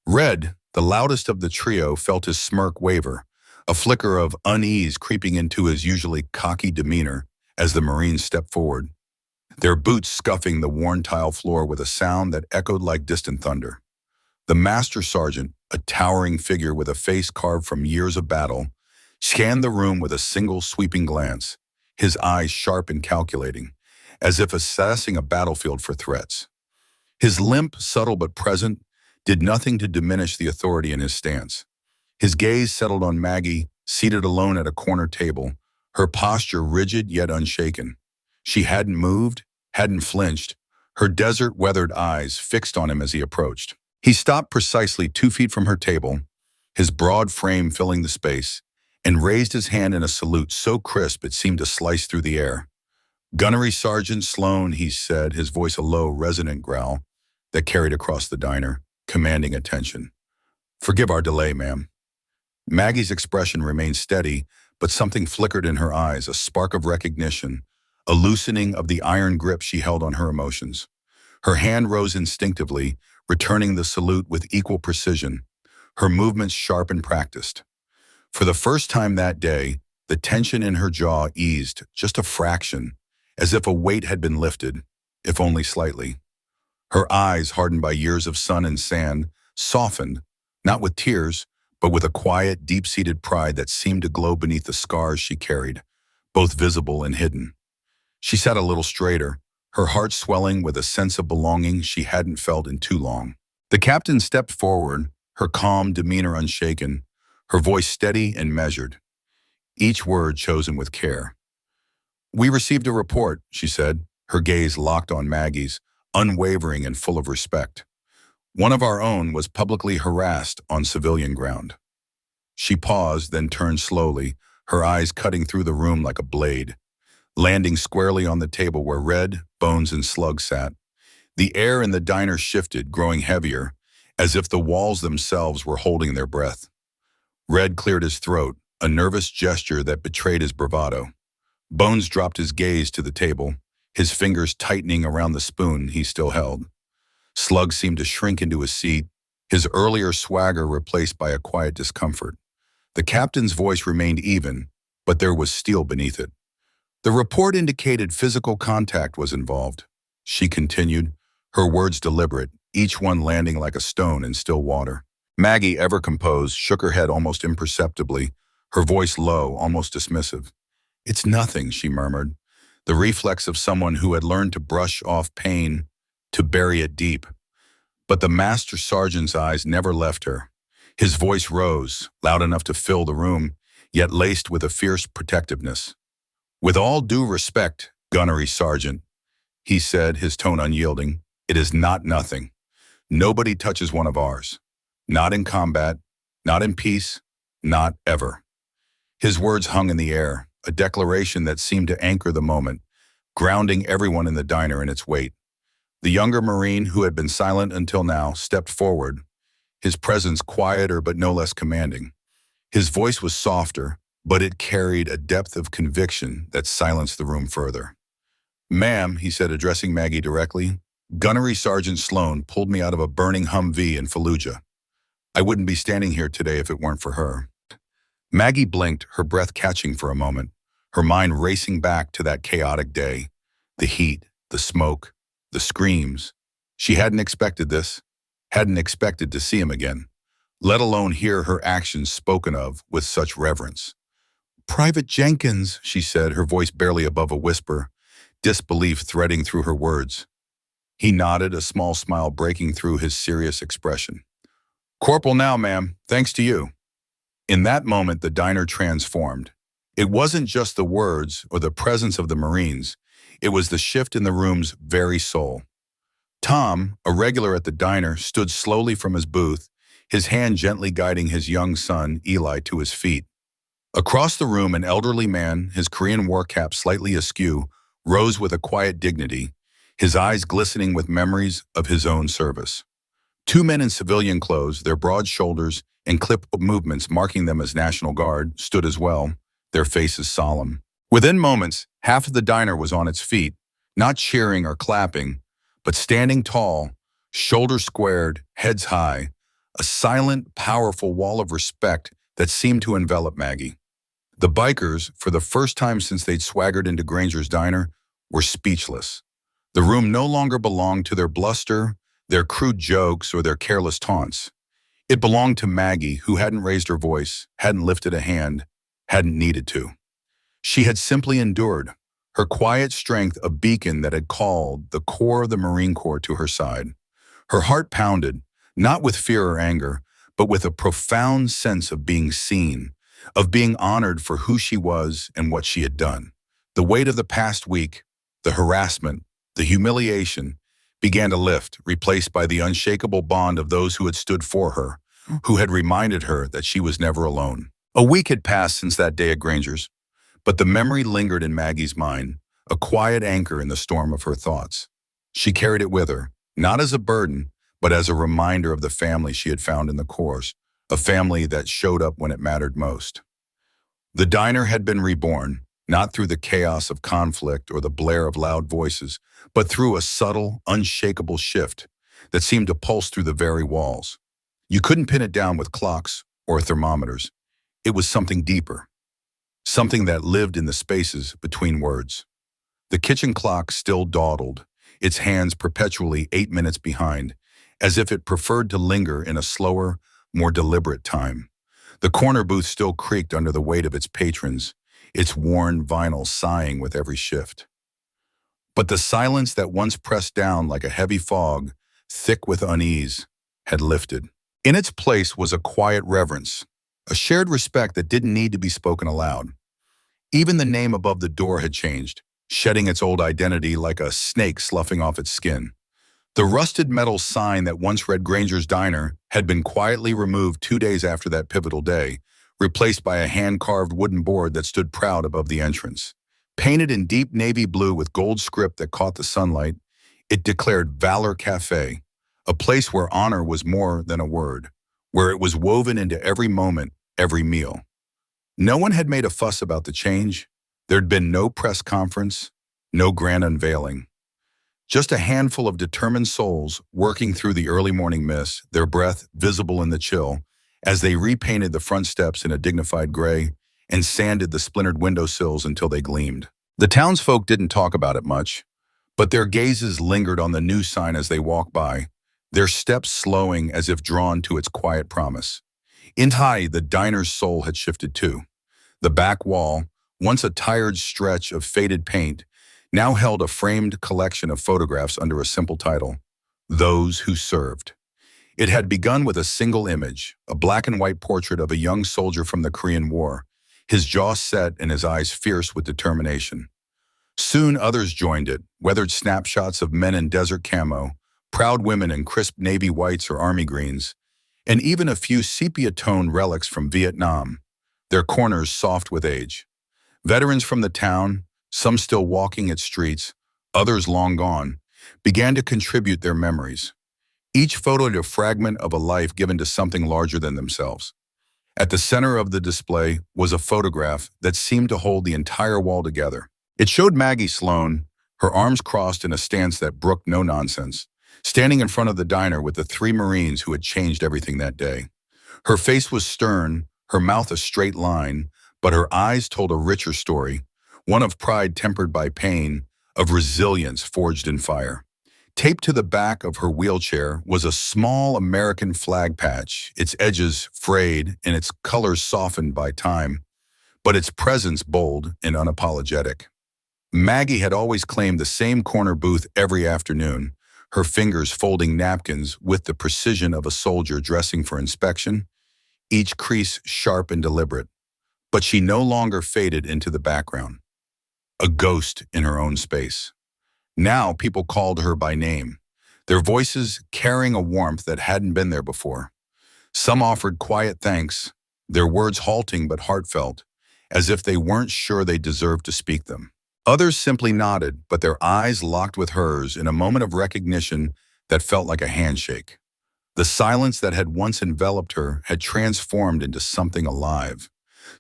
A: Red, the loudest of the trio, felt his smirk waver, a flicker of unease creeping into his usually cocky demeanor as the Marines stepped forward, their boots scuffing the worn tile floor with a sound that echoed like distant thunder. The Master Sergeant, a towering figure with a face carved from years of battle, scanned the room with a single sweeping glance, his eyes sharp and calculating, as if assessing a battlefield for threats. His limp, subtle but present, did nothing to diminish the authority in his stance. His gaze settled on Maggie, seated alone at a corner table, her posture rigid yet unshaken. She hadn't moved, hadn't flinched, her desert-weathered eyes fixed on him as he approached. He stopped precisely 2 feet from her table, his broad frame filling the space, and raised his hand in a salute so crisp it seemed to slice through the air. "Gunnery Sergeant Sloan," he said, his voice a low, resonant growl that carried across the diner, commanding attention. "Forgive our delay, ma'am." Maggie's expression remained steady, but something flickered in her eyes, a spark of recognition, a loosening of the iron grip she held on her emotions. Her hand rose instinctively, returning the salute with equal precision, her movements sharp and practiced. For the first time that day, the tension in her jaw eased just a fraction, as if a weight had been lifted, if only slightly. Her eyes, hardened by years of sun and sand, softened, not with tears, but with a quiet, deep-seated pride that seemed to glow beneath the scars she carried, both visible and hidden. She sat a little straighter, her heart swelling with a sense of belonging she hadn't felt in too long. The captain stepped forward, her calm demeanor unshaken, her voice steady and measured, each word chosen with care. "We received a report," she said, her gaze locked on Maggie's, unwavering and full of respect. "One of our own was publicly harassed on civilian ground." She paused, then turned slowly, her eyes cutting through the room like a blade, landing squarely on the table where Red, Bones, and Slug sat. The air in the diner shifted, growing heavier, as if the walls themselves were holding their breath. Red cleared his throat, a nervous gesture that betrayed his bravado. Bones dropped his gaze to the table, his fingers tightening around the spoon he still held. Slug seemed to shrink into his seat, his earlier swagger replaced by a quiet discomfort. The captain's voice remained even, but there was steel beneath it. "The report indicated physical contact was involved," she continued, her words deliberate, each one landing like a stone in still water. Maggie, ever composed, shook her head almost imperceptibly, her voice low, almost dismissive. "It's nothing," she murmured, the reflex of someone who had learned to brush off pain, to bury it deep. But the master sergeant's eyes never left her. His voice rose, loud enough to fill the room, yet laced with a fierce protectiveness. "With all due respect, Gunnery Sergeant," he said, his tone unyielding, "it is not nothing. Nobody touches one of ours. Not in combat, not in peace, not ever." His words hung in the air, a declaration that seemed to anchor the moment, grounding everyone in the diner in its weight. The younger Marine, who had been silent until now, stepped forward, his presence quieter but no less commanding. His voice was softer, but it carried a depth of conviction that silenced the room further. "Ma'am," he said, addressing Maggie directly, "Gunnery Sergeant Sloan pulled me out of a burning Humvee in Fallujah. I wouldn't be standing here today if it weren't for her." Maggie blinked, her breath catching for a moment, her mind racing back to that chaotic day. The heat, the smoke, the screams. She hadn't expected this, hadn't expected to see him again, let alone hear her actions spoken of with such reverence. "Private Jenkins," she said, her voice barely above a whisper, disbelief threading through her words. He nodded, a small smile breaking through his serious expression. "Corporal now, ma'am, thanks to you." In that moment, the diner transformed. It wasn't just the words or the presence of the Marines, it was the shift in the room's very soul. Tom, a regular at the diner, stood slowly from his booth, his hand gently guiding his young son, Eli, to his feet. Across the room, an elderly man, his Korean war cap slightly askew, rose with a quiet dignity, his eyes glistening with memories of his own service. Two men in civilian clothes, their broad shoulders and clipped movements marking them as National Guard, stood as well, their faces solemn. Within moments, half of the diner was on its feet, not cheering or clapping, but standing tall, shoulders squared, heads high, a silent, powerful wall of respect that seemed to envelop Maggie. The bikers, for the first time since they'd swaggered into Grers Diner, were speechless. The room no longer belonged to their bluster, their crude jokes, or their careless taunts. It belonged to Maggie, who hadn't raised her voice, hadn't lifted a hand, hadn't needed to. She had simply endured, her quiet strength a beacon that had called the core of the Marine Corps to her side. Her heart pounded, not with fear or anger, but with a profound sense of being seen, of being honored for who she was and what she had done. The weight of the past week, the harassment, the humiliation, began to lift, replaced by the unshakable bond of those who had stood for her, who had reminded her that she was never alone. A week had passed since that day at Granger's, but the memory lingered in Maggie's mind, a quiet anchor in the storm of her thoughts. She carried it with her, not as a burden, but as a reminder of the family she had found in the Corps, a family that showed up when it mattered most. The diner had been reborn, not through the chaos of conflict or the blare of loud voices, but through a subtle, unshakable shift that seemed to pulse through the very walls. You couldn't pin it down with clocks or thermometers. It was something deeper, something that lived in the spaces between words. The kitchen clock still dawdled, its hands perpetually 8 minutes behind, as if it preferred to linger in a slower, more deliberate time. The corner booth still creaked under the weight of its patrons, its worn vinyl sighing with every shift. But the silence that once pressed down like a heavy fog, thick with unease, had lifted. In its place was a quiet reverence, a shared respect that didn't need to be spoken aloud. Even the name above the door had changed, shedding its old identity like a snake sloughing off its skin. The rusted metal sign that once read Grers Diner had been quietly removed 2 days after that pivotal day, replaced by a hand-carved wooden board that stood proud above the entrance. Painted in deep navy blue with gold script that caught the sunlight, it declared Valor Cafe, a place where honor was more than a word, where it was woven into every moment, every meal. No one had made a fuss about the change. There'd been no press conference, no grand unveiling. Just a handful of determined souls working through the early morning mist, their breath visible in the chill, as they repainted the front steps in a dignified gray and sanded the splintered windowsills until they gleamed. The townsfolk didn't talk about it much, but their gazes lingered on the new sign as they walked by, their steps slowing as if drawn to its quiet promise. Inside, the diner's soul had shifted too. The back wall, once a tired stretch of faded paint, now held a framed collection of photographs under a simple title, Those Who Served. It had begun with a single image, a black and white portrait of a young soldier from the Korean War, his jaw set and his eyes fierce with determination. Soon others joined it, weathered snapshots of men in desert camo, proud women in crisp navy whites or army greens, and even a few sepia-toned relics from Vietnam, their corners soft with age. Veterans from the town, some still walking its streets, others long gone, began to contribute their memories. Each photo a fragment of a life given to something larger than themselves. At the center of the display was a photograph that seemed to hold the entire wall together. It showed Maggie Sloan, her arms crossed in a stance that brooked no nonsense, standing in front of the diner with the 3 Marines who had changed everything that day. Her face was stern, her mouth a straight line, but her eyes told a richer story, one of pride tempered by pain, of resilience forged in fire. Taped to the back of her wheelchair was a small American flag patch, its edges frayed and its colors softened by time, but its presence bold and unapologetic. Maggie had always claimed the same corner booth every afternoon, her fingers folding napkins with the precision of a soldier dressing for inspection, each crease sharp and deliberate. But she no longer faded into the background, a ghost in her own space. Now people called her by name, their voices carrying a warmth that hadn't been there before. Some offered quiet thanks, their words halting but heartfelt, as if they weren't sure they deserved to speak them. Others simply nodded, but their eyes locked with hers in a moment of recognition that felt like a handshake. The silence that had once enveloped her had transformed into something alive,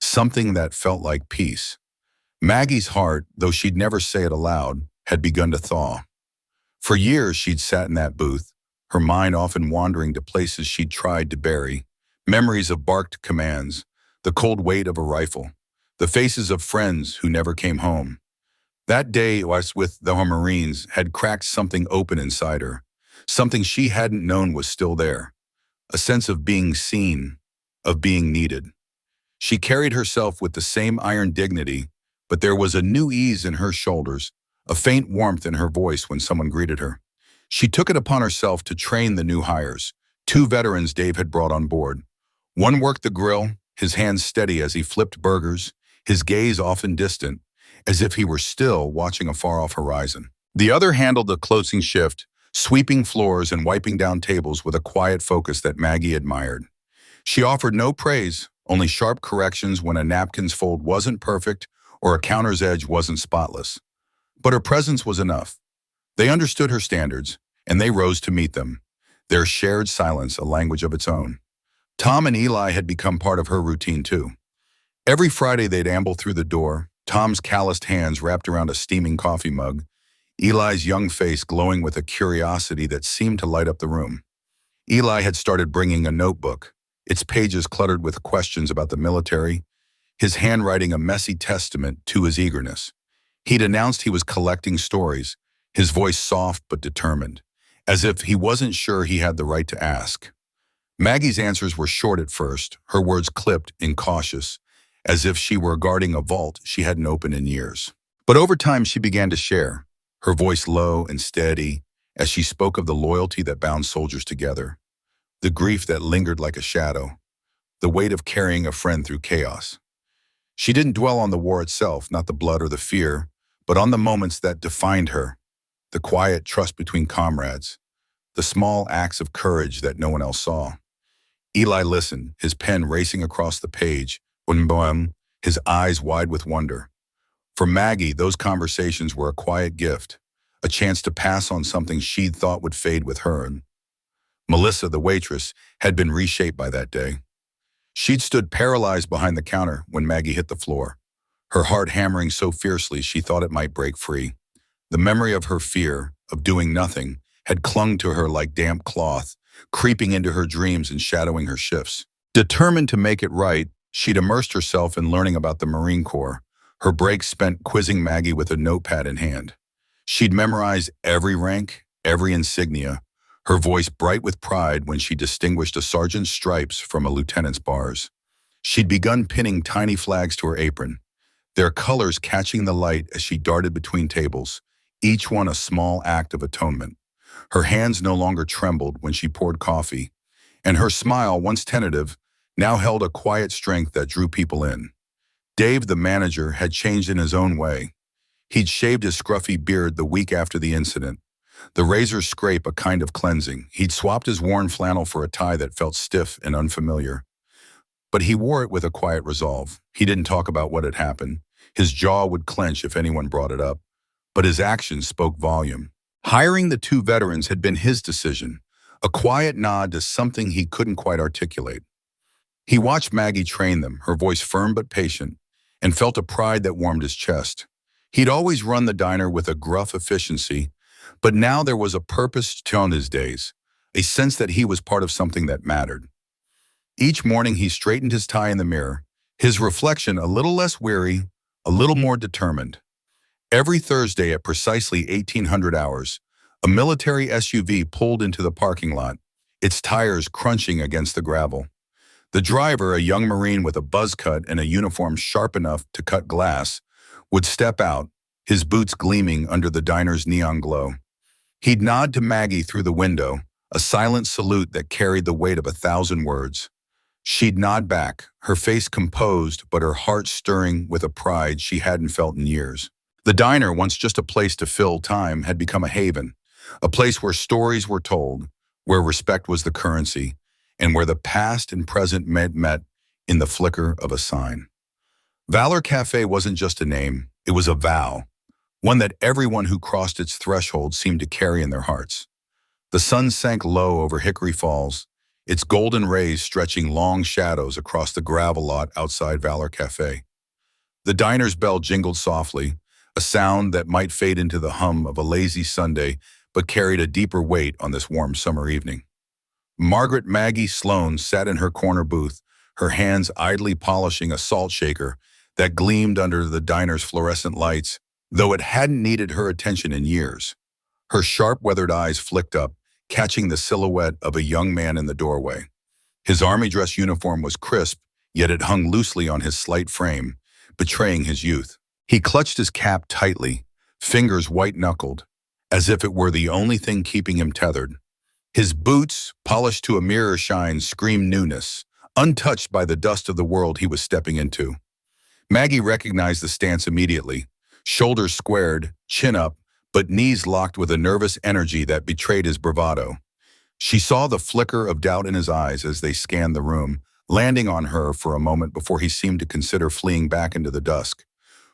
A: something that felt like peace. Maggie's heart, though she'd never say it aloud, had begun to thaw. For years she'd sat in that booth, her mind often wandering to places she'd tried to bury, memories of barked commands, the cold weight of a rifle, the faces of friends who never came home. That day was with the Marines had cracked something open inside her, something she hadn't known was still there, a sense of being seen, of being needed. She carried herself with the same iron dignity, but there was a new ease in her shoulders, a faint warmth in her voice when someone greeted her. She took it upon herself to train the new hires, 2 veterans Dave had brought on board. One worked the grill, his hands steady as he flipped burgers, his gaze often distant, as if he were still watching a far-off horizon. The other handled the closing shift, sweeping floors and wiping down tables with a quiet focus that Maggie admired. She offered no praise, only sharp corrections when a napkin's fold wasn't perfect or a counter's edge wasn't spotless. But her presence was enough. They understood her standards, and they rose to meet them, their shared silence a language of its own. Tom and Eli had become part of her routine too. Every Friday they'd amble through the door, Tom's calloused hands wrapped around a steaming coffee mug, Eli's young face glowing with a curiosity that seemed to light up the room. Eli had started bringing a notebook, its pages cluttered with questions about the military, his handwriting a messy testament to his eagerness. He'd announced he was collecting stories, his voice soft but determined, as if he wasn't sure he had the right to ask. Maggie's answers were short at first, her words clipped and cautious, as if she were guarding a vault she hadn't opened in years. But over time she began to share, her voice low and steady as she spoke of the loyalty that bound soldiers together, the grief that lingered like a shadow, the weight of carrying a friend through chaos. She didn't dwell on the war itself, not the blood or the fear, but on the moments that defined her, the quiet trust between comrades, the small acts of courage that no one else saw. Eli listened, his pen racing across the page, his eyes wide with wonder. For Maggie, those conversations were a quiet gift, a chance to pass on something she'd thought would fade with her. And Melissa, the waitress, had been reshaped by that day. She'd stood paralyzed behind the counter when Maggie hit the floor, her heart hammering so fiercely she thought it might break free. The memory of her fear, of doing nothing, had clung to her like damp cloth, creeping into her dreams and shadowing her shifts. Determined to make it right, she'd immersed herself in learning about the Marine Corps, her breaks spent quizzing Maggie with a notepad in hand. She'd memorized every rank, every insignia, her voice bright with pride when she distinguished a sergeant's stripes from a lieutenant's bars. She'd begun pinning tiny flags to her apron, their colors catching the light as she darted between tables, each one a small act of atonement. Her hands no longer trembled when she poured coffee, and her smile, once tentative, now held a quiet strength that drew people in. Dave, the manager, had changed in his own way. He'd shaved his scruffy beard the week after the incident, the razor's scrape a kind of cleansing. He'd swapped his worn flannel for a tie that felt stiff and unfamiliar. But he wore it with a quiet resolve. He didn't talk about what had happened. His jaw would clench if anyone brought it up, but his actions spoke volume. Hiring the two veterans had been his decision, a quiet nod to something he couldn't quite articulate. He watched Maggie train them, her voice firm but patient, and felt a pride that warmed his chest. He'd always run the diner with a gruff efficiency, but now there was a purpose to his days, a sense that he was part of something that mattered. Each morning he straightened his tie in the mirror, his reflection a little less weary, a little more determined. Every Thursday at precisely 1800 hours, a military SUV pulled into the parking lot, its tires crunching against the gravel. The driver, a young Marine with a buzz cut and a uniform sharp enough to cut glass, would step out, his boots gleaming under the diner's neon glow. He'd nod to Maggie through the window, a silent salute that carried the weight of 1,000 words. She'd nod back, her face composed but her heart stirring with a pride she hadn't felt in years. The diner, once just a place to fill time, had become a haven, a place where stories were told, where respect was the currency, and where the past and present met in the flicker of a sign. Valor Cafe wasn't just a name, it was a vow, one that everyone who crossed its threshold seemed to carry in their hearts. The sun sank low over Hickory Falls, its golden rays stretching long shadows across the gravel lot outside Valor Cafe. The diner's bell jingled softly, a sound that might fade into the hum of a lazy Sunday but carried a deeper weight on this warm summer evening. Margaret Maggie Sloan sat in her corner booth, her hands idly polishing a salt shaker that gleamed under the diner's fluorescent lights, though it hadn't needed her attention in years. Her sharp, weathered eyes flicked up, catching the silhouette of a young man in the doorway. His army dress uniform was crisp, yet it hung loosely on his slight frame, betraying his youth. He clutched his cap tightly, fingers white-knuckled, as if it were the only thing keeping him tethered. His boots, polished to a mirror shine, screamed newness, untouched by the dust of the world he was stepping into. Maggie recognized the stance immediately, shoulders squared, chin up, but knees locked with a nervous energy that betrayed his bravado. She saw the flicker of doubt in his eyes as they scanned the room, landing on her for a moment before he seemed to consider fleeing back into the dusk.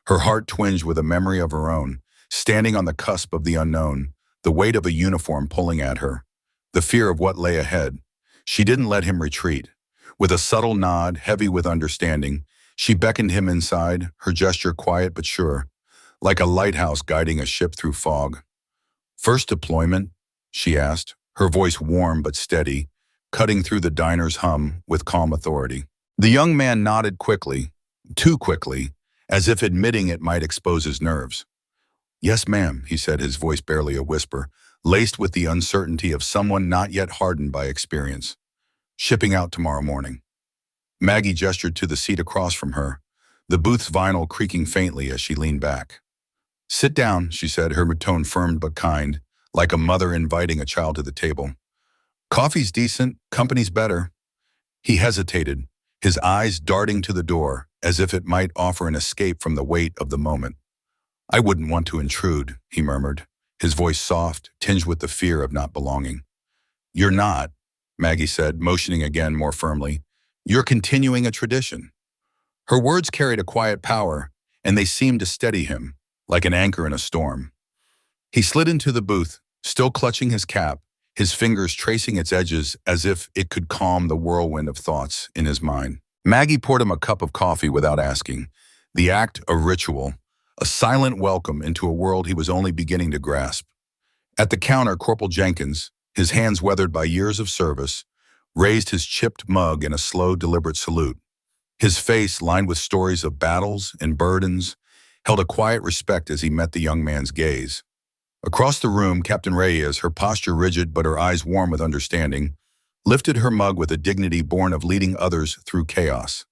A: Her heart twinged with a memory of her own, standing on the cusp of the unknown, the weight of a uniform pulling at her, the fear of what lay ahead. She didn't let him retreat. With a subtle nod, heavy with understanding, she beckoned him inside, her gesture quiet but sure, like a lighthouse guiding a ship through fog. "First deployment?" she asked, her voice warm but steady, cutting through the diner's hum with calm authority. The young man nodded quickly, too quickly, as if admitting it might expose his nerves. "Yes, ma'am," he said, his voice barely a whisper, laced with the uncertainty of someone not yet hardened by experience. "Shipping out tomorrow morning." Maggie gestured to the seat across from her, the booth's vinyl creaking faintly as she leaned back. "Sit down," she said, her tone firm but kind, like a mother inviting a child to the table. "Coffee's decent, company's better." He hesitated, his eyes darting to the door, as if it might offer an escape from the weight of the moment. "I wouldn't want to intrude," he murmured, his voice soft, tinged with the fear of not belonging. "You're not," Maggie said, motioning again more firmly. "You're continuing a tradition." Her words carried a quiet power, and they seemed to steady him, like an anchor in a storm. He slid into the booth, still clutching his cap, his fingers tracing its edges as if it could calm the whirlwind of thoughts in his mind. Maggie poured him a cup of coffee without asking, the act a ritual, a silent welcome into a world he was only beginning to grasp. At the counter, Corporal Jenkins, his hands weathered by years of service, raised his chipped mug in a slow, deliberate salute. His face, lined with stories of battles and burdens, held a quiet respect as he met the young man's gaze. Across the room, Captain Reyes, her posture rigid but her eyes warm with understanding, lifted her mug with a dignity born of leading others through chaos.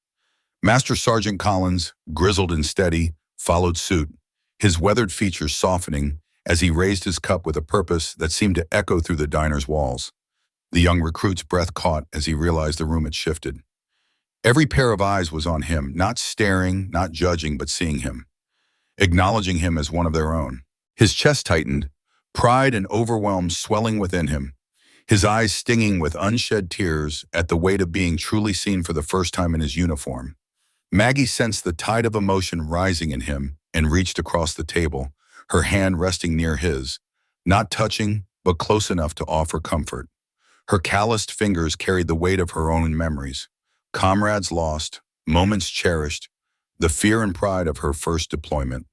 A: Master Sergeant Collins, grizzled and steady, followed suit, his weathered features softening as he raised his cup with a purpose that seemed to echo through the diner's walls. The young recruit's breath caught as he realized the room had shifted. Every pair of eyes was on him, not staring, not judging, but seeing him, acknowledging him as one of their own. His chest tightened, pride and overwhelm swelling within him, his eyes stinging with unshed tears at the weight of being truly seen for the first time in his uniform. Maggie sensed the tide of emotion rising in him and reached across the table, her hand resting near his, not touching, but close enough to offer comfort. Her calloused fingers carried the weight of her own memories. Comrades lost, moments cherished, the fear and pride of her first deployment.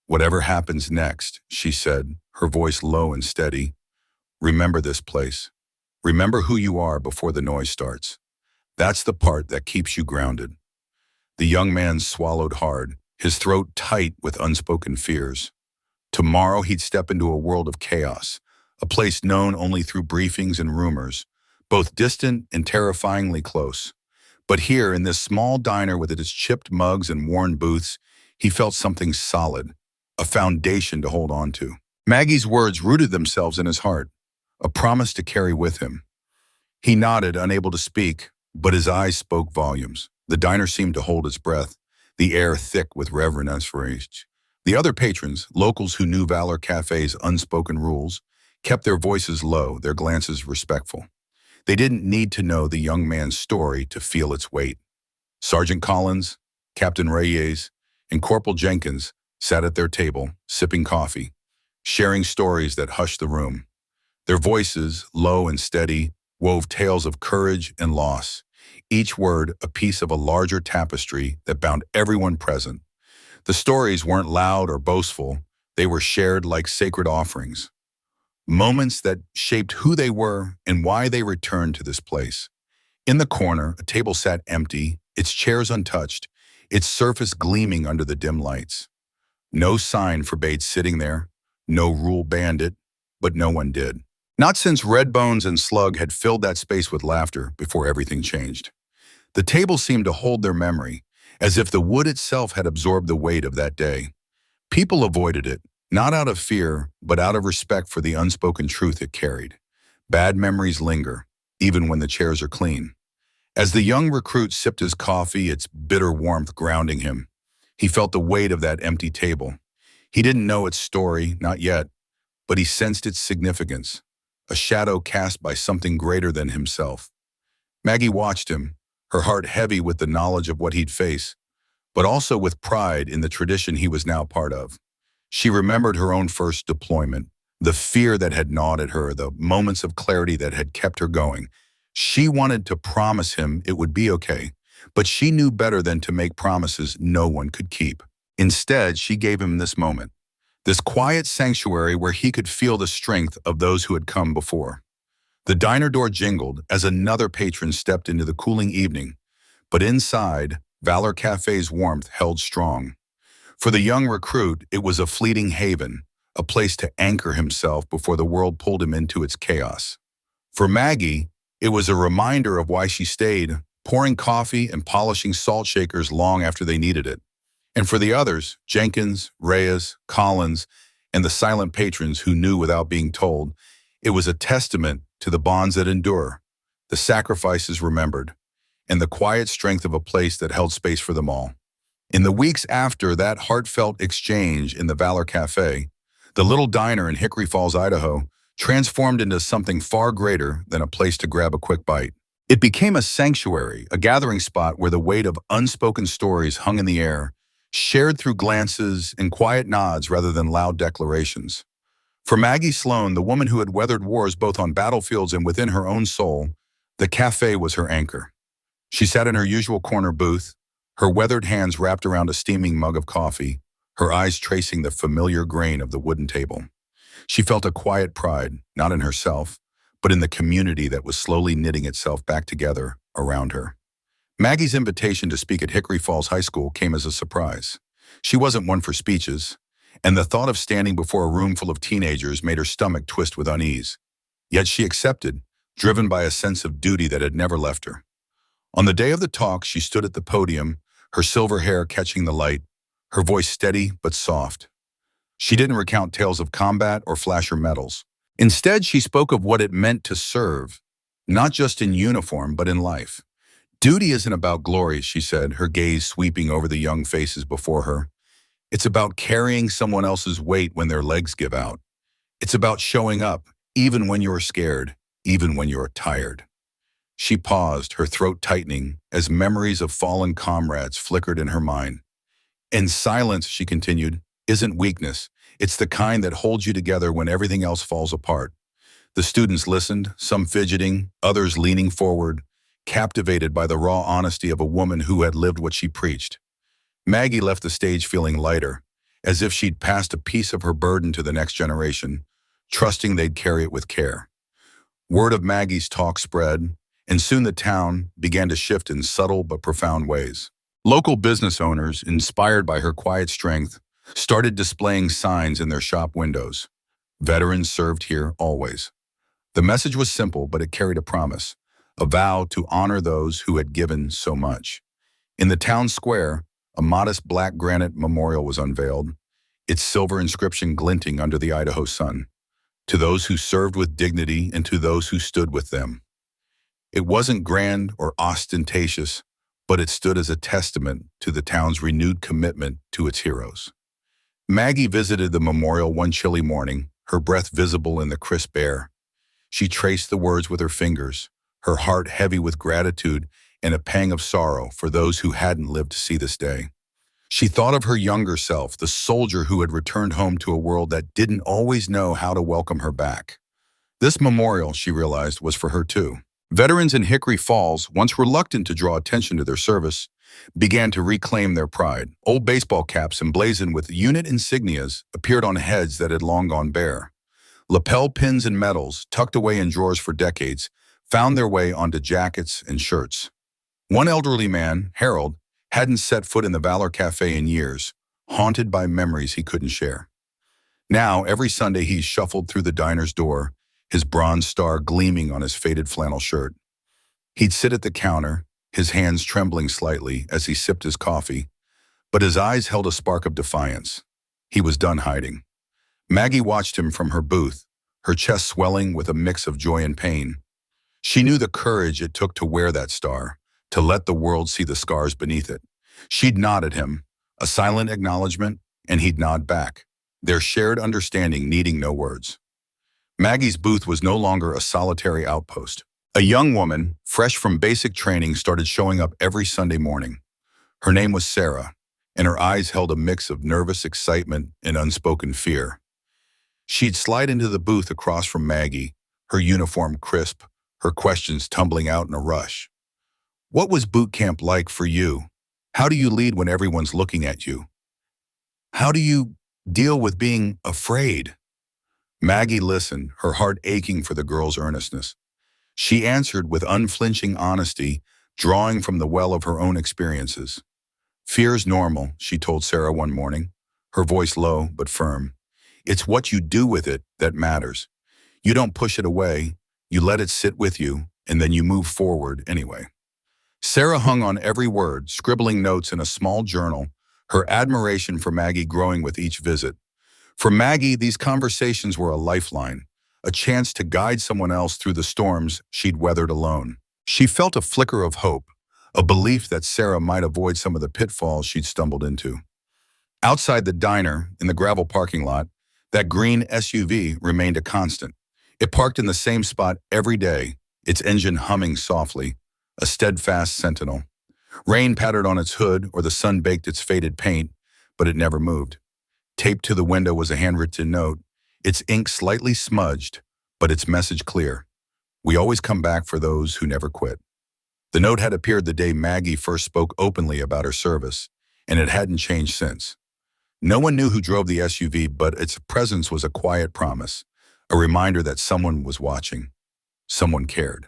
A: "Whatever happens next," she said, her voice low and steady, "remember this place. Remember who you are before the noise starts. That's the part that keeps you grounded." The young man swallowed hard, his throat tight with unspoken fears. Tomorrow he'd step into a world of chaos, a place known only through briefings and rumors, both distant and terrifyingly close. But here, in this small diner with its chipped mugs and worn booths, he felt something solid, a foundation to hold on to. Maggie's words rooted themselves in his heart, a promise to carry with him. He nodded, unable to speak, but his eyes spoke volumes. The diner seemed to hold its breath, the air thick with reverence for each. The other patrons, locals who knew Valor Cafe's unspoken rules, kept their voices low, their glances respectful. They didn't need to know the young man's story to feel its weight. Sergeant Collins, Captain Reyes, and Corporal Jenkins sat at their table, sipping coffee, sharing stories that hushed the room. Their voices, low and steady, wove tales of courage and loss, each word a piece of a larger tapestry that bound everyone present. The stories weren't loud or boastful, they were shared like sacred offerings. Moments that shaped who they were and why they returned to this place. In the corner, a table sat empty, its chairs untouched, its surface gleaming under the dim lights. No sign forbade sitting there, no rule banned it, but no one did. Not since Redbones and Slug had filled that space with laughter before everything changed. The table seemed to hold their memory, as if the wood itself had absorbed the weight of that day. People avoided it, not out of fear, but out of respect for the unspoken truth it carried. Bad memories linger, even when the chairs are clean. As the young recruit sipped his coffee, its bitter warmth grounding him, he felt the weight of that empty table. He didn't know its story, not yet, but he sensed its significance, a shadow cast by something greater than himself. Maggie watched him, her heart heavy with the knowledge of what he'd face, but also with pride in the tradition he was now part of. She remembered her own first deployment, the fear that had gnawed at her, the moments of clarity that had kept her going. She wanted to promise him it would be okay, but she knew better than to make promises no one could keep. Instead, she gave him this moment, this quiet sanctuary where he could feel the strength of those who had come before. The diner door jingled as another patron stepped into the cooling evening, but inside, Valor Cafe's warmth held strong. For the young recruit, it was a fleeting haven, a place to anchor himself before the world pulled him into its chaos. For Maggie, it was a reminder of why she stayed, pouring coffee and polishing salt shakers long after they needed it. And for the others, Jenkins, Reyes, Collins, and the silent patrons who knew without being told, it was a testament to the bonds that endure, the sacrifices remembered, and the quiet strength of a place that held space for them all. In the weeks after that heartfelt exchange in the Valor Cafe, the little diner in Hickory Falls, Idaho, transformed into something far greater than a place to grab a quick bite. It became a sanctuary, a gathering spot where the weight of unspoken stories hung in the air, shared through glances and quiet nods rather than loud declarations. For Maggie Sloan, the woman who had weathered wars both on battlefields and within her own soul, the cafe was her anchor. She sat in her usual corner booth, her weathered hands wrapped around a steaming mug of coffee, her eyes tracing the familiar grain of the wooden table. She felt a quiet pride, not in herself, but in the community that was slowly knitting itself back together around her. Maggie's invitation to speak at Hickory Falls High School came as a surprise. She wasn't one for speeches, and the thought of standing before a room full of teenagers made her stomach twist with unease. Yet she accepted, driven by a sense of duty that had never left her. On the day of the talk, she stood at the podium, her silver hair catching the light, her voice steady but soft. She didn't recount tales of combat or flash her medals. Instead, she spoke of what it meant to serve, not just in uniform, but in life. Duty isn't about glory, she said, her gaze sweeping over the young faces before her. It's about carrying someone else's weight when their legs give out. It's about showing up, even when you're scared, even when you're tired. She paused, her throat tightening, as memories of fallen comrades flickered in her mind. And silence, she continued, isn't weakness. It's the kind that holds you together when everything else falls apart. The students listened, some fidgeting, others leaning forward, captivated by the raw honesty of a woman who had lived what she preached. Maggie left the stage feeling lighter, as if she'd passed a piece of her burden to the next generation, trusting they'd carry it with care. Word of Maggie's talk spread, and soon the town began to shift in subtle but profound ways. Local business owners, inspired by her quiet strength, started displaying signs in their shop windows. Veterans served here always. The message was simple, but it carried a promise, a vow to honor those who had given so much. In the town square, a modest black granite memorial was unveiled, its silver inscription glinting under the Idaho sun, to those who served with dignity and to those who stood with them. It wasn't grand or ostentatious, but it stood as a testament to the town's renewed commitment to its heroes. Maggie visited the memorial one chilly morning, her breath visible in the crisp air. She traced the words with her fingers, her heart heavy with gratitude and a pang of sorrow for those who hadn't lived to see this day. She thought of her younger self, the soldier who had returned home to a world that didn't always know how to welcome her back. This memorial, she realized, was for her too. Veterans in Hickory Falls, once reluctant to draw attention to their service, began to reclaim their pride. Old baseball caps emblazoned with unit insignias appeared on heads that had long gone bare. Lapel pins and medals, tucked away in drawers for decades, found their way onto jackets and shirts. One elderly man, Harold, hadn't set foot in the Valor Cafe in years, haunted by memories he couldn't share. Now, every Sunday he shuffled through the diner's door, his bronze star gleaming on his faded flannel shirt. He'd sit at the counter, his hands trembling slightly as he sipped his coffee, but his eyes held a spark of defiance. He was done hiding. Maggie watched him from her booth, her chest swelling with a mix of joy and pain. She knew the courage it took to wear that star, to let the world see the scars beneath it. She'd nod at him, a silent acknowledgement, and he'd nod back, their shared understanding needing no words. Maggie's booth was no longer a solitary outpost. A young woman, fresh from basic training, started showing up every Sunday morning. Her name was Sarah, and her eyes held a mix of nervous excitement and unspoken fear. She'd slide into the booth across from Maggie, her uniform crisp, her questions tumbling out in a rush. What was boot camp like for you? How do you lead when everyone's looking at you? How do you deal with being afraid? Maggie listened, her heart aching for the girl's earnestness. She answered with unflinching honesty, drawing from the well of her own experiences. Fear's normal, she told Sarah one morning, her voice low but firm. It's what you do with it that matters. You don't push it away, you let it sit with you, and then you move forward anyway. Sarah hung on every word, scribbling notes in a small journal, her admiration for Maggie growing with each visit. For Maggie, these conversations were a lifeline, a chance to guide someone else through the storms she'd weathered alone. She felt a flicker of hope, a belief that Sarah might avoid some of the pitfalls she'd stumbled into. Outside the diner, in the gravel parking lot, that green SUV remained a constant. It parked in the same spot every day, its engine humming softly, a steadfast sentinel. Rain pattered on its hood or the sun baked its faded paint, but it never moved. Taped to the window was a handwritten note, its ink slightly smudged, but its message clear. We always come back for those who never quit. The note had appeared the day Maggie first spoke openly about her service, and it hadn't changed since. No one knew who drove the SUV, but its presence was a quiet promise, a reminder that someone was watching. Someone cared.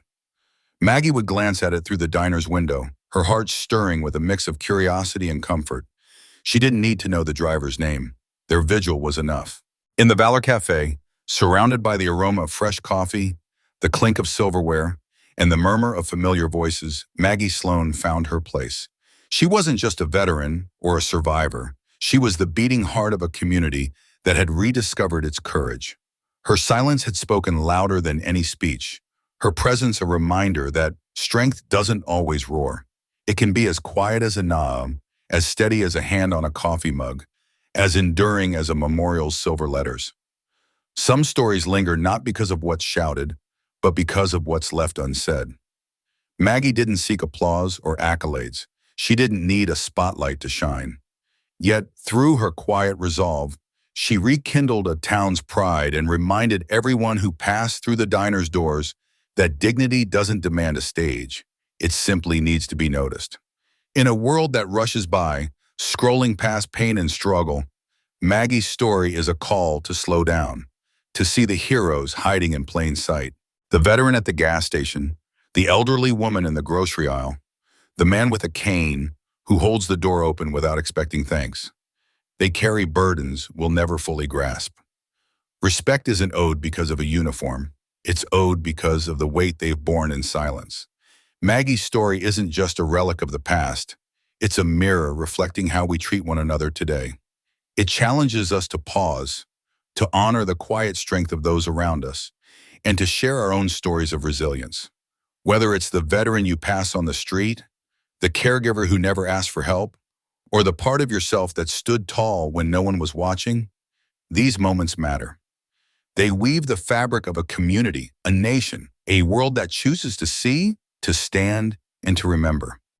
A: Maggie would glance at it through the diner's window, her heart stirring with a mix of curiosity and comfort. She didn't need to know the driver's name. Their vigil was enough. In the Valor Cafe, surrounded by the aroma of fresh coffee, the clink of silverware, and the murmur of familiar voices, Maggie Sloan found her place. She wasn't just a veteran or a survivor. She was the beating heart of a community that had rediscovered its courage. Her silence had spoken louder than any speech, her presence a reminder that strength doesn't always roar. It can be as quiet as a knob, as steady as a hand on a coffee mug, as enduring as a memorial's silver letters. Some stories linger not because of what's shouted, but because of what's left unsaid. Maggie didn't seek applause or accolades. She didn't need a spotlight to shine. Yet, through her quiet resolve, she rekindled a town's pride and reminded everyone who passed through the diner's doors that dignity doesn't demand a stage. It simply needs to be noticed. In a world that rushes by, scrolling past pain and struggle, Maggie's story is a call to slow down, to see the heroes hiding in plain sight. The veteran at the gas station, the elderly woman in the grocery aisle, the man with a cane who holds the door open without expecting thanks. They carry burdens we'll never fully grasp. Respect isn't owed because of a uniform. It's owed because of the weight they've borne in silence. Maggie's story isn't just a relic of the past. It's a mirror reflecting how we treat one another today. It challenges us to pause, to honor the quiet strength of those around us, and to share our own stories of resilience. Whether it's the veteran you pass on the street, the caregiver who never asked for help, or the part of yourself that stood tall when no one was watching, these moments matter. They weave the fabric of a community, a nation, a world that chooses to see, to stand, and to remember.